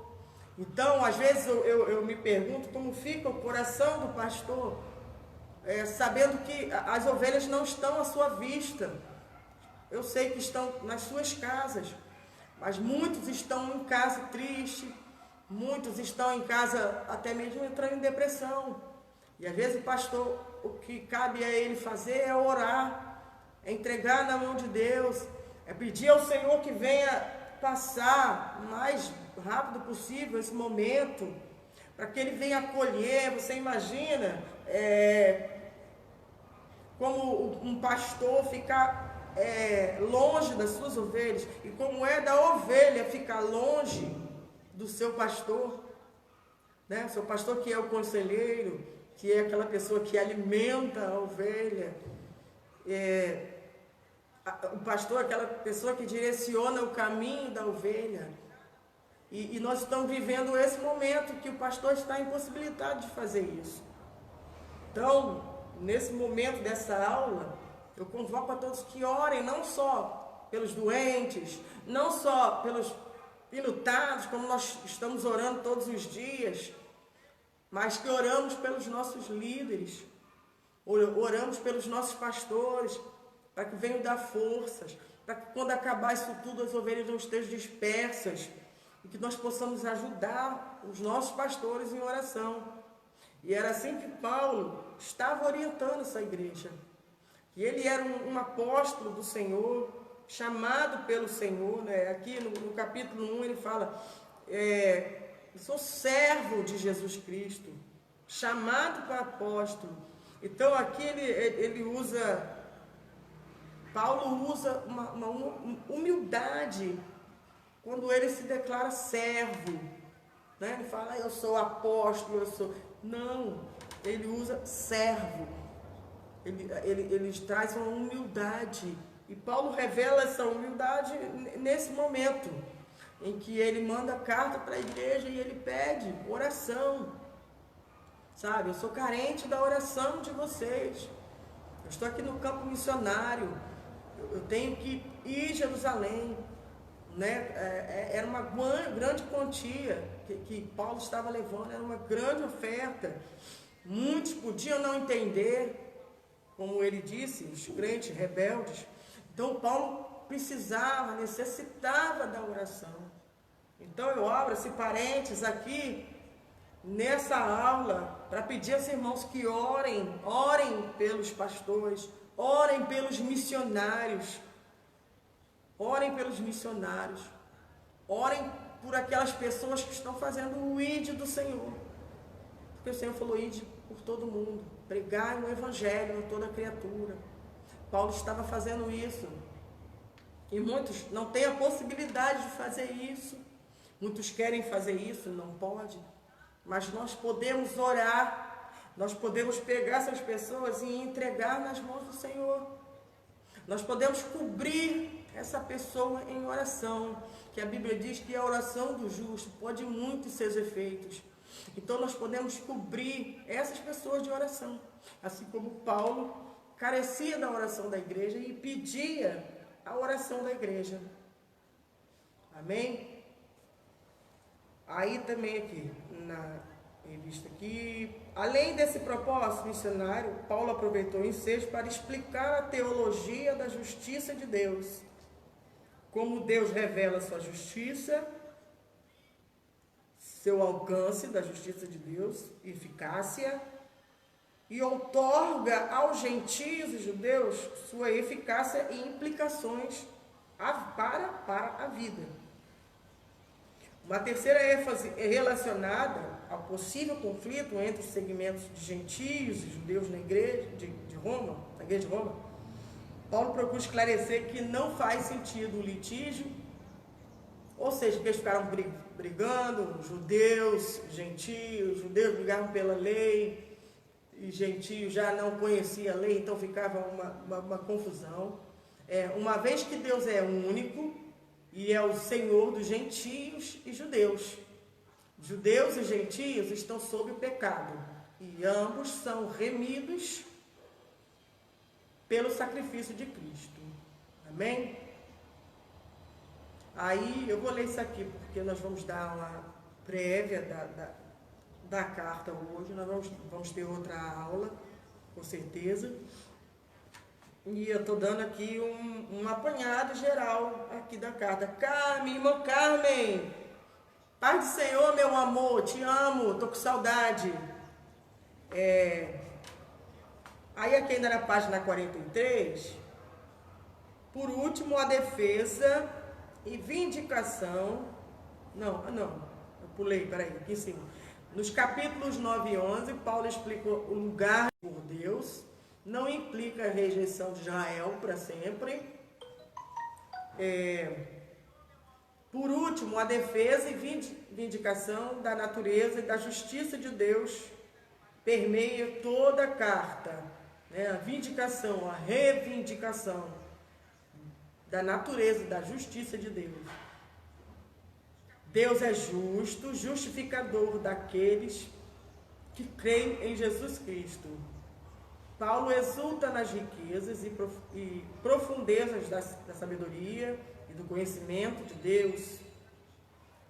Então, às vezes eu me pergunto como fica o coração do pastor, sabendo que as ovelhas não estão à sua vista. Eu sei que estão nas suas casas, mas muitos estão em casa triste, muitos estão em casa até mesmo entrando em depressão. E às vezes o pastor, o que cabe a ele fazer é orar, é entregar na mão de Deus, é pedir ao Senhor que venha passar o mais rápido possível esse momento, para que Ele venha acolher. Você imagina como um pastor ficar longe das suas ovelhas, e como é da ovelha ficar longe do seu pastor, né? O seu pastor que é o conselheiro, que é aquela pessoa que alimenta a ovelha, o pastor é aquela pessoa que direciona o caminho da ovelha, e nós estamos vivendo esse momento que o pastor está impossibilitado de fazer isso. Então, nesse momento dessa aula, eu convoco a todos que orem, não só pelos doentes, não só pelos enlutados, como nós estamos orando todos os dias, mas que oramos pelos nossos líderes, oramos pelos nossos pastores, para que venham dar forças, para que quando acabar isso tudo as ovelhas não estejam dispersas, e que nós possamos ajudar os nossos pastores em oração. E era assim que Paulo estava orientando essa igreja. E ele era um apóstolo do Senhor, chamado pelo Senhor, né? Aqui no capítulo 1 ele fala, eu sou servo de Jesus Cristo, chamado para apóstolo. Então aqui ele usa, Paulo usa uma humildade, quando ele se declara servo, né? Ele fala, eu sou apóstolo, eu sou... Não, ele usa servo, ele traz uma humildade, e Paulo revela essa humildade nesse momento, em que ele manda carta para a igreja e ele pede oração, sabe? Eu sou carente da oração de vocês, eu estou aqui no campo missionário, eu tenho que ir a Jerusalém, né? Era uma grande quantia que Paulo estava levando, era uma grande oferta. Muitos podiam não entender, como ele disse, os crentes rebeldes. Então Paulo necessitava da oração. Então eu abro esse parênteses aqui nessa aula para pedir aos irmãos que orem pelos pastores, orem pelos missionários. Orem pelos missionários, orem por aquelas pessoas que estão fazendo o ide do Senhor, porque o Senhor falou ide por todo mundo, pregai o evangelho a toda criatura. Paulo estava fazendo isso, e muitos não têm a possibilidade de fazer isso, muitos querem fazer isso, não pode, mas nós podemos orar, nós podemos pegar essas pessoas e entregar nas mãos do Senhor, nós podemos cobrir essa pessoa em oração, que a Bíblia diz que a oração do justo pode muito seus efeitos. Então nós podemos cobrir essas pessoas de oração, assim como Paulo carecia da oração da igreja e pedia a oração da igreja. Amém? Aí também aqui, em vista que, além desse propósito missionário, Paulo aproveitou o ensejo para explicar a teologia da justiça de Deus, como Deus revela sua justiça, seu alcance da justiça de Deus, eficácia, e outorga aos gentios e judeus sua eficácia e implicações para a vida. Uma terceira ênfase é relacionada ao possível conflito entre os segmentos de gentios e judeus na igreja de Roma, na igreja de Roma. Paulo procura esclarecer que não faz sentido o litígio, ou seja, que eles ficaram brigando, judeus brigavam pela lei, e gentios já não conhecia a lei, então ficava uma confusão. Uma vez que Deus é único, e é o Senhor dos gentios e judeus. Judeus e gentios estão sob o pecado, e ambos são remidos pelo sacrifício de Cristo. Amém? Aí eu vou ler isso aqui, porque nós vamos dar uma prévia da carta hoje. Nós vamos ter outra aula, com certeza. E eu estou dando aqui um apanhado geral aqui da carta. Carmen, irmã Carmen, paz do Senhor, meu amor, te amo, estou com saudade. Aí aqui ainda na página 43, por último, a defesa e vindicação. Não, eu pulei, peraí, aqui em cima. Nos capítulos 9 e 11, Paulo explicou o lugar por Deus. Não implica a rejeição de Israel para sempre. Por último, a defesa e vindicação da natureza e da justiça de Deus permeia toda a carta. A vindicação, a reivindicação da natureza e da justiça de Deus. Deus é justo, justificador daqueles que creem em Jesus Cristo. Paulo exulta nas riquezas e profundezas da sabedoria e do conhecimento de Deus.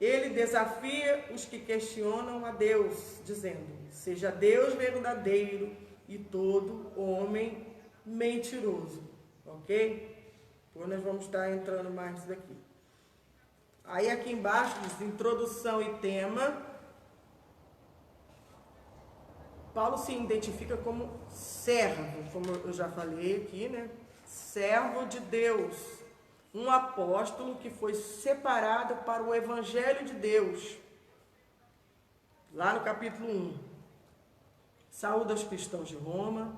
Ele desafia os que questionam a Deus, dizendo: seja Deus verdadeiro e todo homem mentiroso. Ok? Então nós vamos estar entrando mais nisso daqui. Aí aqui embaixo diz introdução e tema. Paulo se identifica como servo, como eu já falei aqui, né? Servo de Deus, um apóstolo que foi separado para o Evangelho de Deus. Lá no capítulo 1, saúda os cristãos de Roma,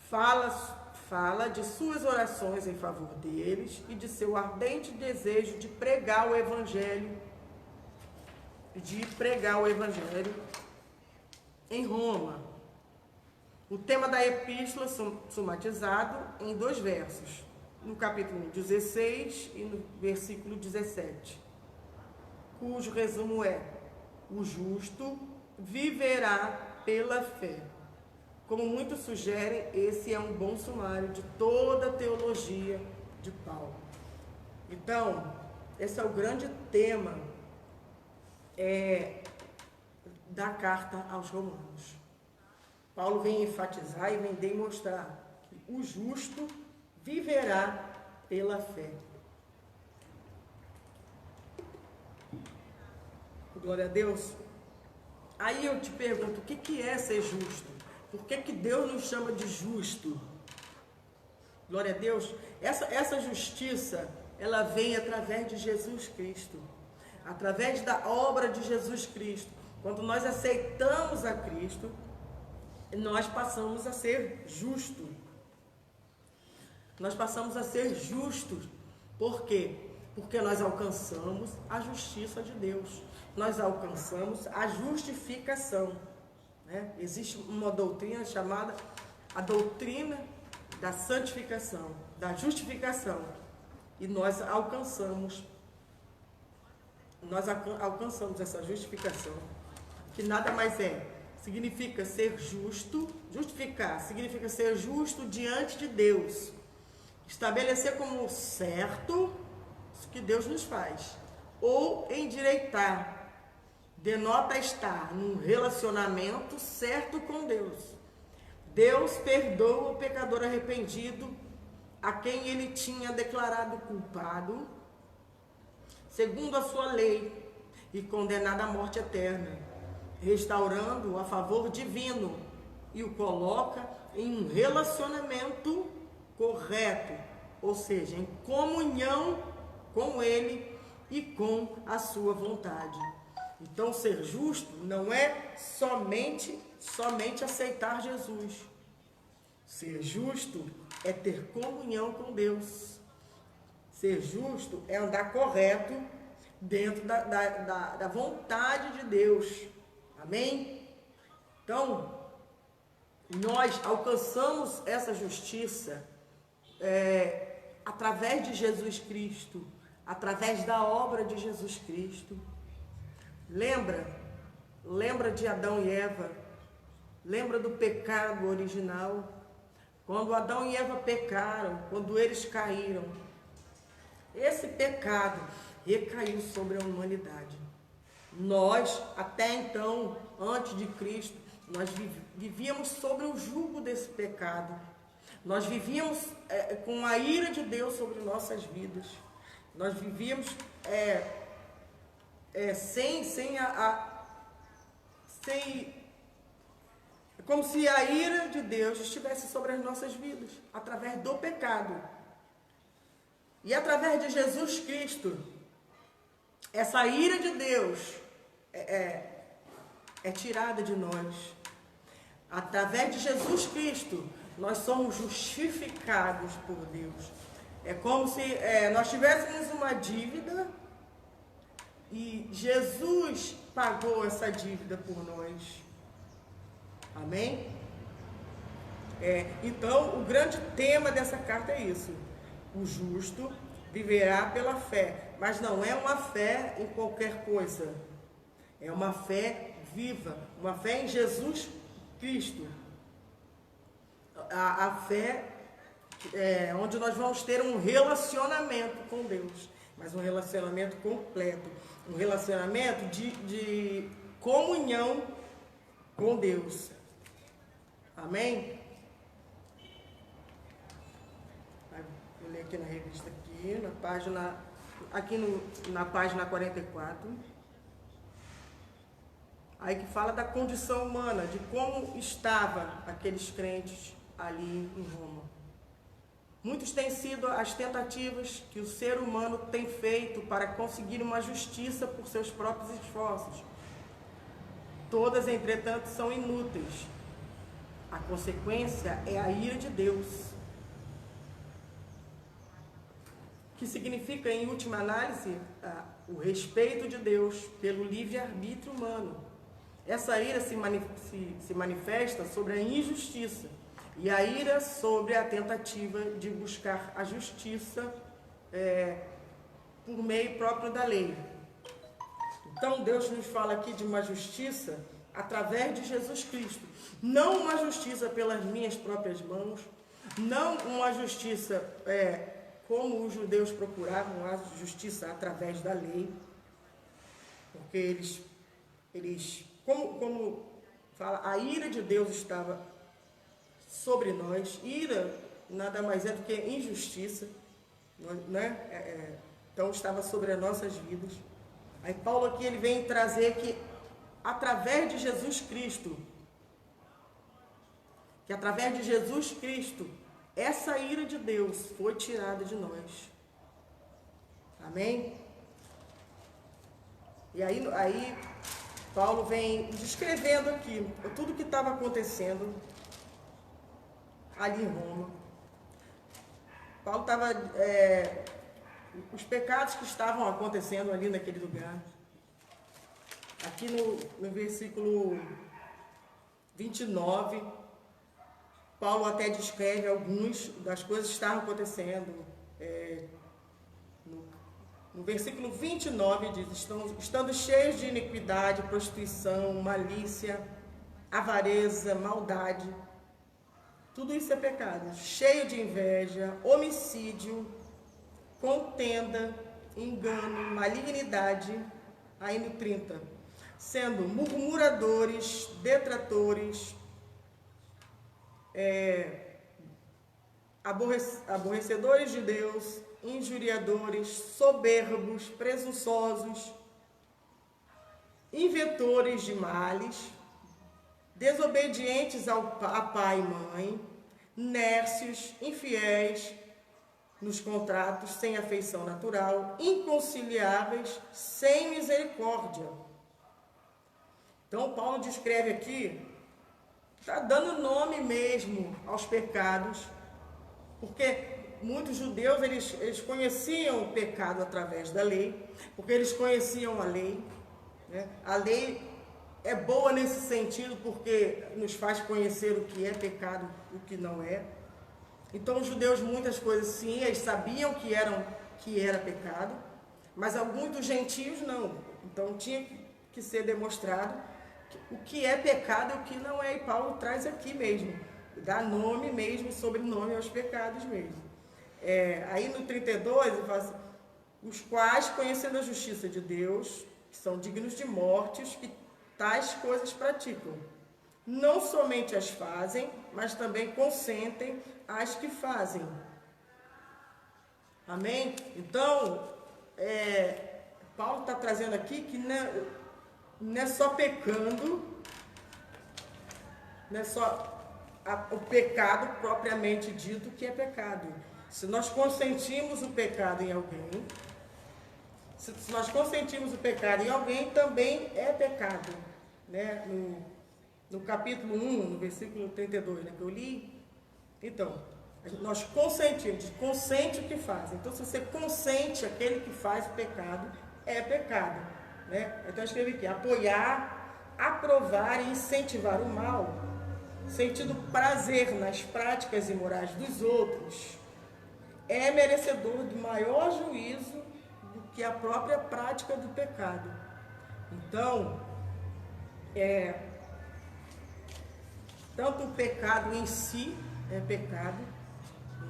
fala de suas orações em favor deles e de seu ardente desejo de pregar o Evangelho, em Roma. O tema da epístola somatizado em 2 versos, no capítulo 16 e no versículo 17, cujo resumo é: o justo viverá pela fé. Como muitos sugerem, esse é um bom sumário de toda a teologia de Paulo. Então, esse é o grande tema da carta aos Romanos. Paulo vem enfatizar e vem demonstrar que o justo viverá pela fé. Glória a Deus. Aí eu te pergunto, o que é ser justo? Por que Deus nos chama de justo? Glória a Deus. Essa justiça, ela vem através de Jesus Cristo. Através da obra de Jesus Cristo. Quando nós aceitamos a Cristo, nós passamos a ser justos. Nós passamos a ser justos. Por quê? Porque nós alcançamos a justiça de Deus. Nós alcançamos a justificação. Existe uma doutrina chamada a doutrina da santificação, da justificação. E nós alcançamos essa justificação, que nada mais significa ser justo. Justificar significa ser justo diante de Deus, estabelecer como certo isso que Deus nos faz, ou endireitar, denota estar num relacionamento certo com Deus. Deus perdoa o pecador arrependido, a quem ele tinha declarado culpado, segundo a sua lei, e condenado à morte eterna, restaurando-o a favor divino e o coloca em um relacionamento correto, ou seja, em comunhão com ele e com a sua vontade. Então, ser justo não é somente aceitar Jesus. Ser justo é ter comunhão com Deus. Ser justo é andar correto dentro da vontade de Deus. Amém? Então, nós alcançamos essa justiça através de Jesus Cristo, através da obra de Jesus Cristo. Lembra de Adão e Eva? Lembra do pecado original? Quando Adão e Eva pecaram, quando eles caíram, esse pecado recaiu sobre a humanidade. Nós, até então, antes de Cristo, nós vivíamos sobre o jugo desse pecado. Nós vivíamos com a ira de Deus sobre nossas vidas. Nós vivíamos como se a ira de Deus estivesse sobre as nossas vidas, através do pecado. E através de Jesus Cristo, essa ira de Deus é tirada de nós. Através de Jesus Cristo, nós somos justificados por Deus. É como se nós tivéssemos uma dívida e Jesus pagou essa dívida por nós. Amém? Então, o grande tema dessa carta é isso. O justo viverá pela fé. Mas não é uma fé em qualquer coisa. É uma fé viva. Uma fé em Jesus Cristo. A fé onde nós vamos ter um relacionamento com Deus. Mas um relacionamento completo. Um relacionamento de comunhão com Deus. Amém? Vou ler aqui na revista, na página 44. Aí que fala da condição humana, de como estavam aqueles crentes ali em Roma. Muitos têm sido as tentativas que o ser humano tem feito para conseguir uma justiça por seus próprios esforços. Todas, entretanto, são inúteis. A consequência é a ira de Deus, que significa, em última análise, o respeito de Deus pelo livre-arbítrio humano. Essa ira se manifesta sobre a injustiça e a ira sobre a tentativa de buscar a justiça por meio próprio da lei. Então, Deus nos fala aqui de uma justiça através de Jesus Cristo. Não uma justiça pelas minhas próprias mãos, não uma justiça como os judeus procuravam, a justiça através da lei, porque eles como fala, a ira de Deus estava sobre nós. Ira nada mais é do que injustiça, né? Então estava sobre as nossas vidas. Aí Paulo aqui ele vem trazer que através de Jesus Cristo, essa ira de Deus foi tirada de nós. Amém? E aí Paulo vem descrevendo aqui tudo o que estava acontecendo ali em Roma. Paulo estava... os pecados que estavam acontecendo ali naquele lugar. Aqui no versículo 29, Paulo até descreve algumas das coisas que estavam acontecendo. No versículo 29 diz: estando cheios de iniquidade, prostituição, malícia, avareza, maldade. Tudo isso é pecado. Cheio de inveja, homicídio, contenda, engano, malignidade. Aí no 30, sendo murmuradores, detratores, aborrecedores de Deus, injuriadores, soberbos, presunçosos, inventores de males, desobedientes a pai e mãe, nércios, infiéis nos contratos, sem afeição natural, inconciliáveis, sem misericórdia. Então, Paulo descreve aqui, está dando nome mesmo aos pecados, porque muitos judeus, eles conheciam o pecado através da lei, porque eles conheciam a lei, né? A lei é boa nesse sentido, porque nos faz conhecer o que é pecado, o que não é. Então, os judeus, muitas coisas sim, eles sabiam que era pecado, mas alguns dos gentios não. Então, tinha que ser demonstrado o que é pecado e o que não é. E Paulo traz aqui mesmo, dá nome mesmo, sobrenome aos pecados mesmo. Aí no 32, ele fala assim, os quais, conhecendo a justiça de Deus, que são dignos de morte, os que tais coisas praticam. Não somente as fazem, mas também consentem as que fazem. Amém? Então, Paulo está trazendo aqui que não é só pecando, não é só o pecado propriamente dito que é pecado. Se nós consentimos o pecado em alguém, se nós consentimos o pecado em alguém, também é pecado. Né? No capítulo 1, no versículo 32, né, que eu li, então, nós consentimos, consente o que faz. Então, se você consente aquele que faz o pecado, é pecado. Né? Então, eu escrevi aqui, apoiar, aprovar e incentivar o mal, sentindo prazer nas práticas imorais dos outros, é merecedor de maior juízo do que a própria prática do pecado. Então, tanto o pecado em si é pecado,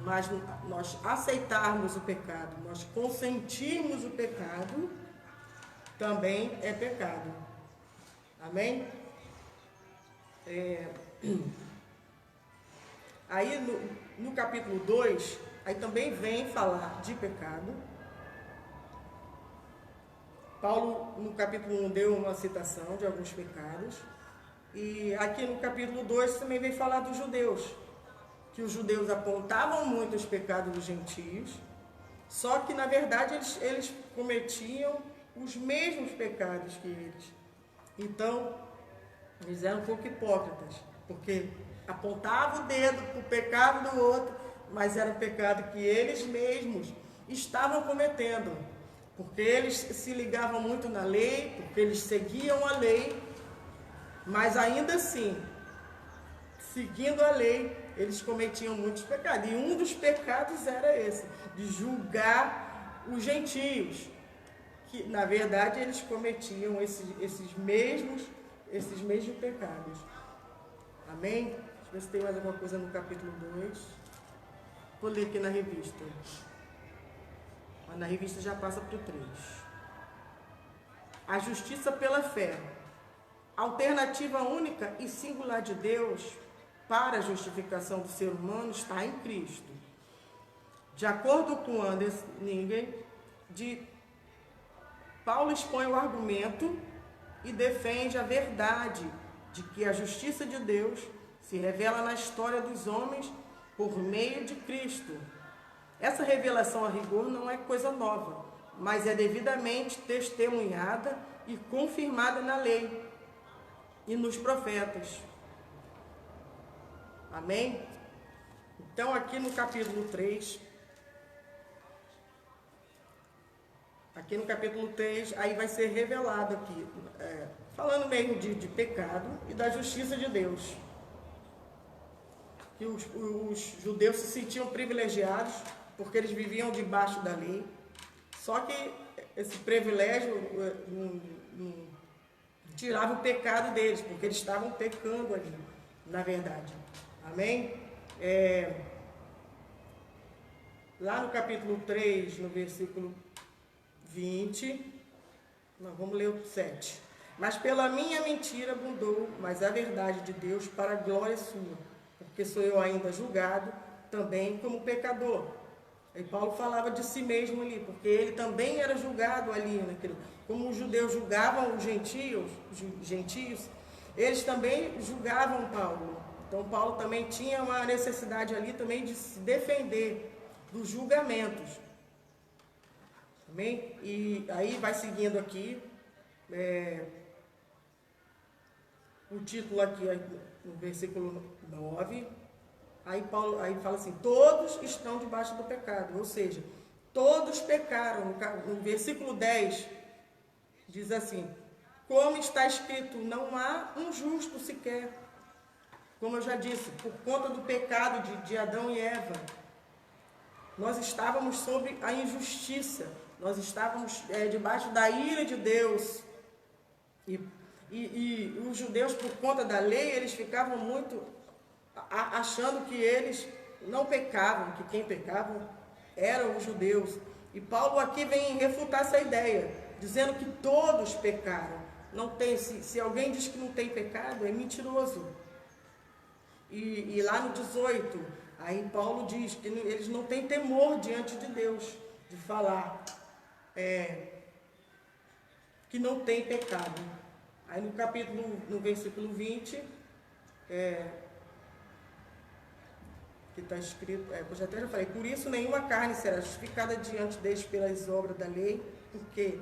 mas nós aceitarmos o pecado, nós consentirmos o pecado, também é pecado. Amém? Aí no capítulo 2, aí também vem falar de pecado. Paulo, no capítulo 1, deu uma citação de alguns pecados. E aqui no capítulo 2 também vem falar dos judeus. Que os judeus apontavam muito os pecados dos gentios. Só que, na verdade, eles cometiam os mesmos pecados que eles. Então, eles eram um pouco hipócritas. Porque apontavam o dedo para o pecado do outro, mas era o pecado que eles mesmos estavam cometendo. Porque eles se ligavam muito na lei, porque eles seguiam a lei, mas ainda assim, seguindo a lei, eles cometiam muitos pecados. E um dos pecados era esse, de julgar os gentios, que na verdade eles cometiam esses mesmos pecados. Amém? Deixa eu ver se tem mais alguma coisa no capítulo 2. Vou ler aqui na revista. Mas na revista já passa para o 3. A justiça pela fé. Alternativa única e singular de Deus para a justificação do ser humano está em Cristo. De acordo com Anders Ningen, Paulo expõe o argumento e defende a verdade de que a justiça de Deus se revela na história dos homens por meio de Cristo. Essa revelação a rigor não é coisa nova, mas é devidamente testemunhada e confirmada na lei e nos profetas. Amém? Então, aqui no capítulo 3, aí vai ser revelado aqui, falando mesmo de pecado e da justiça de Deus. Que os judeus se sentiam privilegiados porque eles viviam debaixo da lei. Só que esse privilégio não tirava o pecado deles, porque eles estavam pecando ali, na verdade. Amém? Lá no capítulo 3, no versículo 20, nós vamos ler o 7. Mas pela minha mentira abundou, mas a verdade de Deus para a glória sua, porque sou eu ainda julgado também como pecador. E Paulo falava de si mesmo ali, porque ele também era julgado ali, naquele, como os judeus julgavam os gentios, eles também julgavam Paulo. Então Paulo também tinha uma necessidade ali também de se defender dos julgamentos. Amém? E aí vai seguindo aqui, o título aqui no versículo 9, aí Paulo fala assim, todos estão debaixo do pecado, ou seja, todos pecaram. No versículo 10 diz assim, como está escrito, não há um justo sequer. Como eu já disse, por conta do pecado de Adão e Eva, nós estávamos sob a injustiça, nós estávamos debaixo da ira de Deus. E os judeus, por conta da lei, eles ficavam muito achando que eles não pecavam, que quem pecava eram os judeus. E Paulo aqui vem refutar essa ideia, dizendo que todos pecaram. Não tem, se alguém diz que não tem pecado, é mentiroso. E lá no 18, aí Paulo diz que eles não têm temor diante de Deus, de falar que não tem pecado. Aí no versículo 20, que está escrito, eu até já falei, por isso nenhuma carne será justificada diante deles pelas obras da lei, porque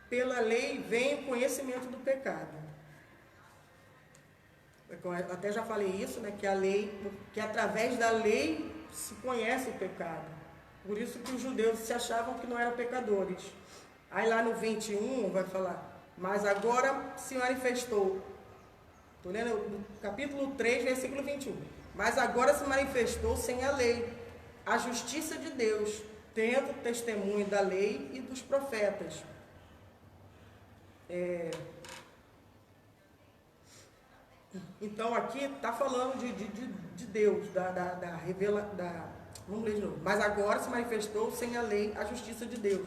pela lei vem o conhecimento do pecado. Eu até já falei isso, né, que através da lei se conhece o pecado. Por isso que os judeus se achavam que não eram pecadores. Aí lá no 21 vai falar, mas agora se manifestou. Estou lendo no capítulo 3, versículo 21. Mas agora se manifestou sem a lei a justiça de Deus, tendo testemunho da lei e dos profetas. Então aqui está falando de Deus, vamos ler de novo. Mas agora se manifestou sem a lei a justiça de Deus,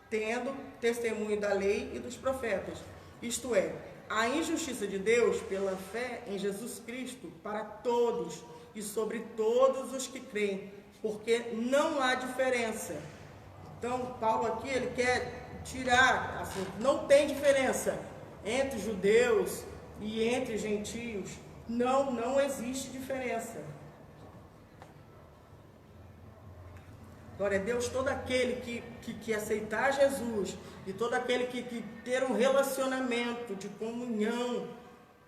tendo testemunho da lei e dos profetas. Isto é, a injustiça de Deus pela fé em Jesus Cristo para todos e sobre todos os que creem, porque não há diferença. Então Paulo aqui ele quer tirar, assim, não tem diferença entre judeus e entre gentios, não existe diferença. Glória a Deus, todo aquele que aceitar Jesus e todo aquele que ter um relacionamento de comunhão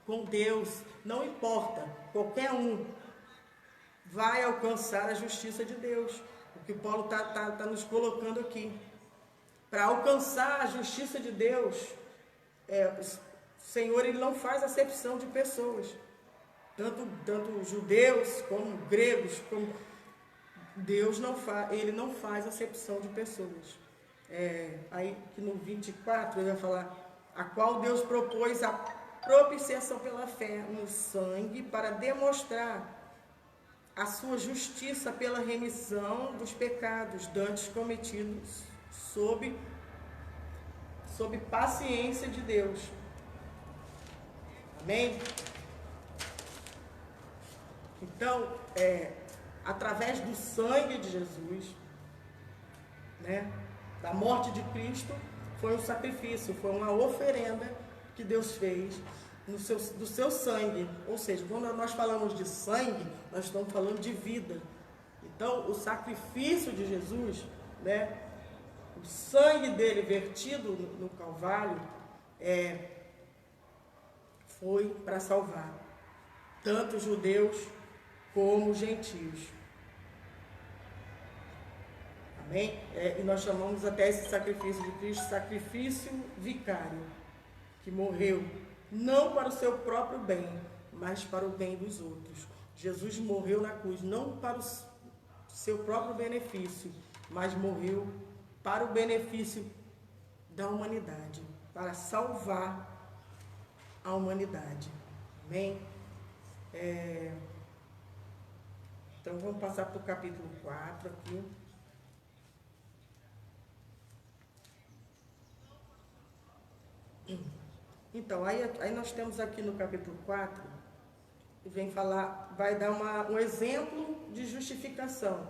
com Deus, não importa, qualquer um vai alcançar a justiça de Deus. O que Paulo está nos colocando aqui. Para alcançar a justiça de Deus, o Senhor ele não faz acepção de pessoas, tanto judeus como gregos, como Deus ele não faz acepção de pessoas. Aí que no 24 ele vai falar, a qual Deus propôs a propiciação pela fé no sangue para demonstrar a sua justiça pela remissão dos pecados dantes cometidos sob paciência de Deus. Amém? Então, através do sangue de Jesus, né, da morte de Cristo, foi um sacrifício, foi uma oferenda que Deus fez do seu sangue. Ou seja, quando nós falamos de sangue, nós estamos falando de vida. Então, o sacrifício de Jesus, né, o sangue dele vertido no Calvário, foi para salvar tanto judeus como gentios. Amém? E nós chamamos até esse sacrifício de Cristo sacrifício vicário, que morreu não para o seu próprio bem, mas para o bem dos outros. Jesus morreu na cruz não para o seu próprio benefício, mas morreu para o benefício da humanidade, para salvar a humanidade. Amém? Então vamos passar para o capítulo 4 aqui. Então, aí nós temos aqui no capítulo 4, vem falar, vai dar um exemplo de justificação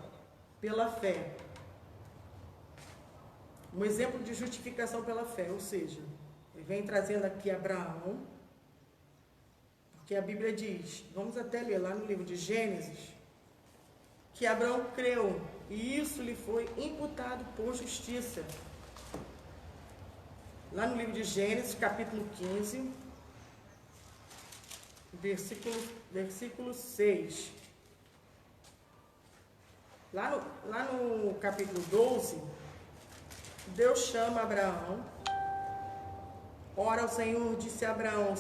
pela fé. Um exemplo de justificação pela fé, ou seja, ele vem trazendo aqui Abraão, porque a Bíblia diz, vamos até ler lá no livro de Gênesis, que Abraão creu, e isso lhe foi imputado por justiça. Lá no livro de Gênesis, capítulo 15, versículo 6. Lá no capítulo 12, Deus chama Abraão. Ora, o Senhor disse a Abraão,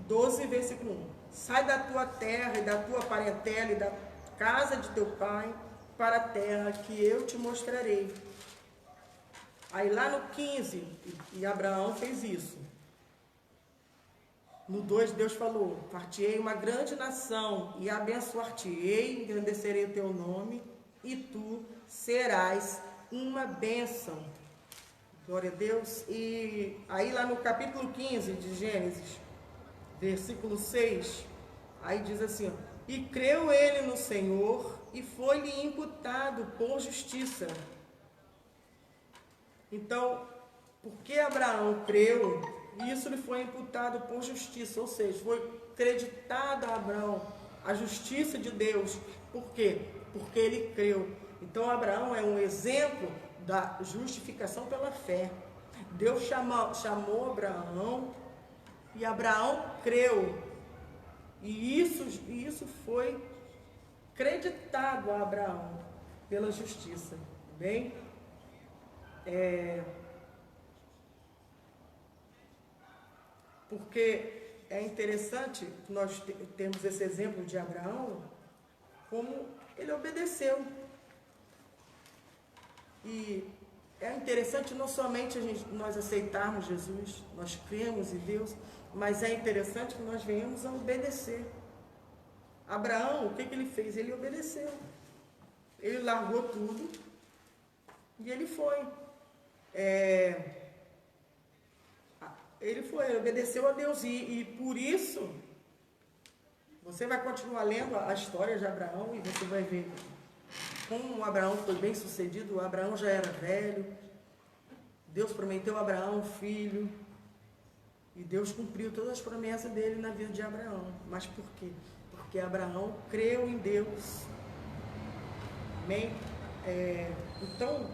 12, versículo 1, sai da tua terra e da tua parentela e da casa de teu pai para a terra que eu te mostrarei. Aí lá no 15, e Abraão fez isso. No 2, Deus falou, far-te-ei uma grande nação e abençoar-te-ei, engrandecerei o teu nome e tu serás uma bênção. Glória a Deus. E aí lá no capítulo 15 de Gênesis, versículo 6, aí diz assim, ó, e creu ele no Senhor e foi-lhe imputado por justiça. Então, porque Abraão creu, isso lhe foi imputado por justiça, ou seja, foi acreditado a Abraão a justiça de Deus. Por quê? Porque ele creu. Então, Abraão é um exemplo da justificação pela fé. Deus chamou Abraão e Abraão creu. E isso foi creditado a Abraão pela justiça. Bem? Porque é interessante nós termos esse exemplo de Abraão, como ele obedeceu. E é interessante não somente nós aceitarmos Jesus, nós cremos em Deus, mas é interessante que nós venhamos a obedecer. Abraão, o que ele fez? Ele obedeceu. Ele largou tudo e ele foi. Ele obedeceu a Deus e por isso você vai continuar lendo a história de Abraão e você vai ver como Abraão foi bem sucedido. Abraão já era velho, Deus prometeu a Abraão um filho e Deus cumpriu todas as promessas dele na vida de Abraão. Mas por quê? Porque Abraão creu em Deus. Amém? Então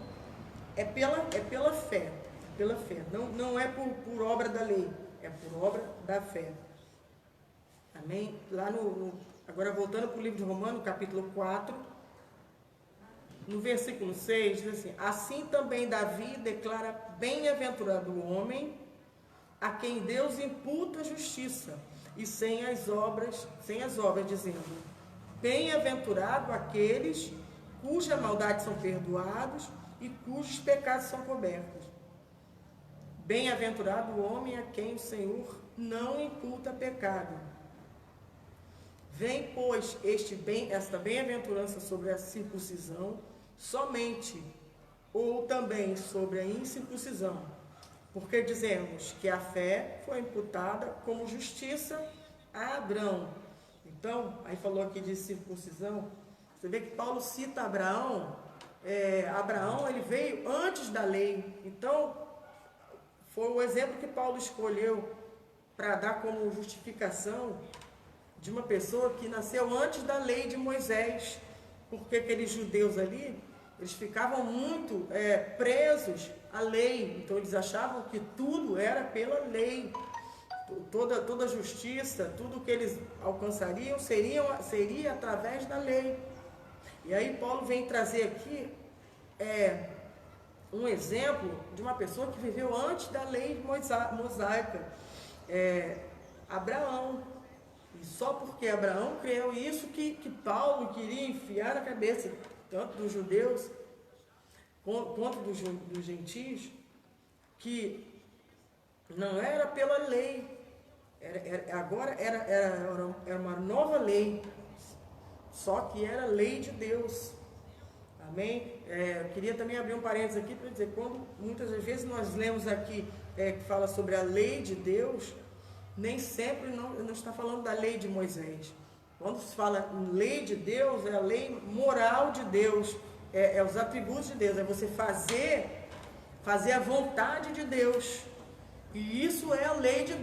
é pela fé. Pela fé, não é por obra da lei, é por obra da fé. Amém? Lá agora voltando para o livro de Romanos, capítulo 4, no versículo 6, diz assim, assim também Davi declara bem-aventurado o homem a quem Deus imputa a justiça, e sem as obras, dizendo, bem-aventurado aqueles cuja maldade são perdoados e cujos pecados são cobertos. Bem-aventurado o homem a quem o Senhor não imputa pecado. Vem, pois, esta bem-aventurança sobre a circuncisão somente, ou também sobre a incircuncisão, porque dizemos que a fé foi imputada como justiça a Abraão. Então, aí falou aqui de circuncisão, você vê que Paulo cita Abraão, Abraão ele veio antes da lei, então foi o exemplo que Paulo escolheu para dar como justificação de uma pessoa que nasceu antes da lei de Moisés, porque aqueles judeus ali, eles ficavam muito presos à lei, então eles achavam que tudo era pela lei, toda a justiça, tudo que eles alcançariam seria através da lei. E aí Paulo vem trazer aqui um exemplo de uma pessoa que viveu antes da lei mosaica, Abraão. E só porque Abraão creu, isso que Paulo queria enfiar na cabeça, tanto dos judeus quanto dos gentios, que não era pela lei, agora era uma nova lei, só que era lei de Deus. Amém? Eu queria também abrir um parênteses aqui para dizer, quando muitas das vezes nós lemos aqui que fala sobre a lei de Deus, nem sempre não está falando da lei de Moisés. Quando se fala em lei de Deus, é a lei moral de Deus, é os atributos de Deus, é você fazer a vontade de Deus. E isso é a lei de Deus.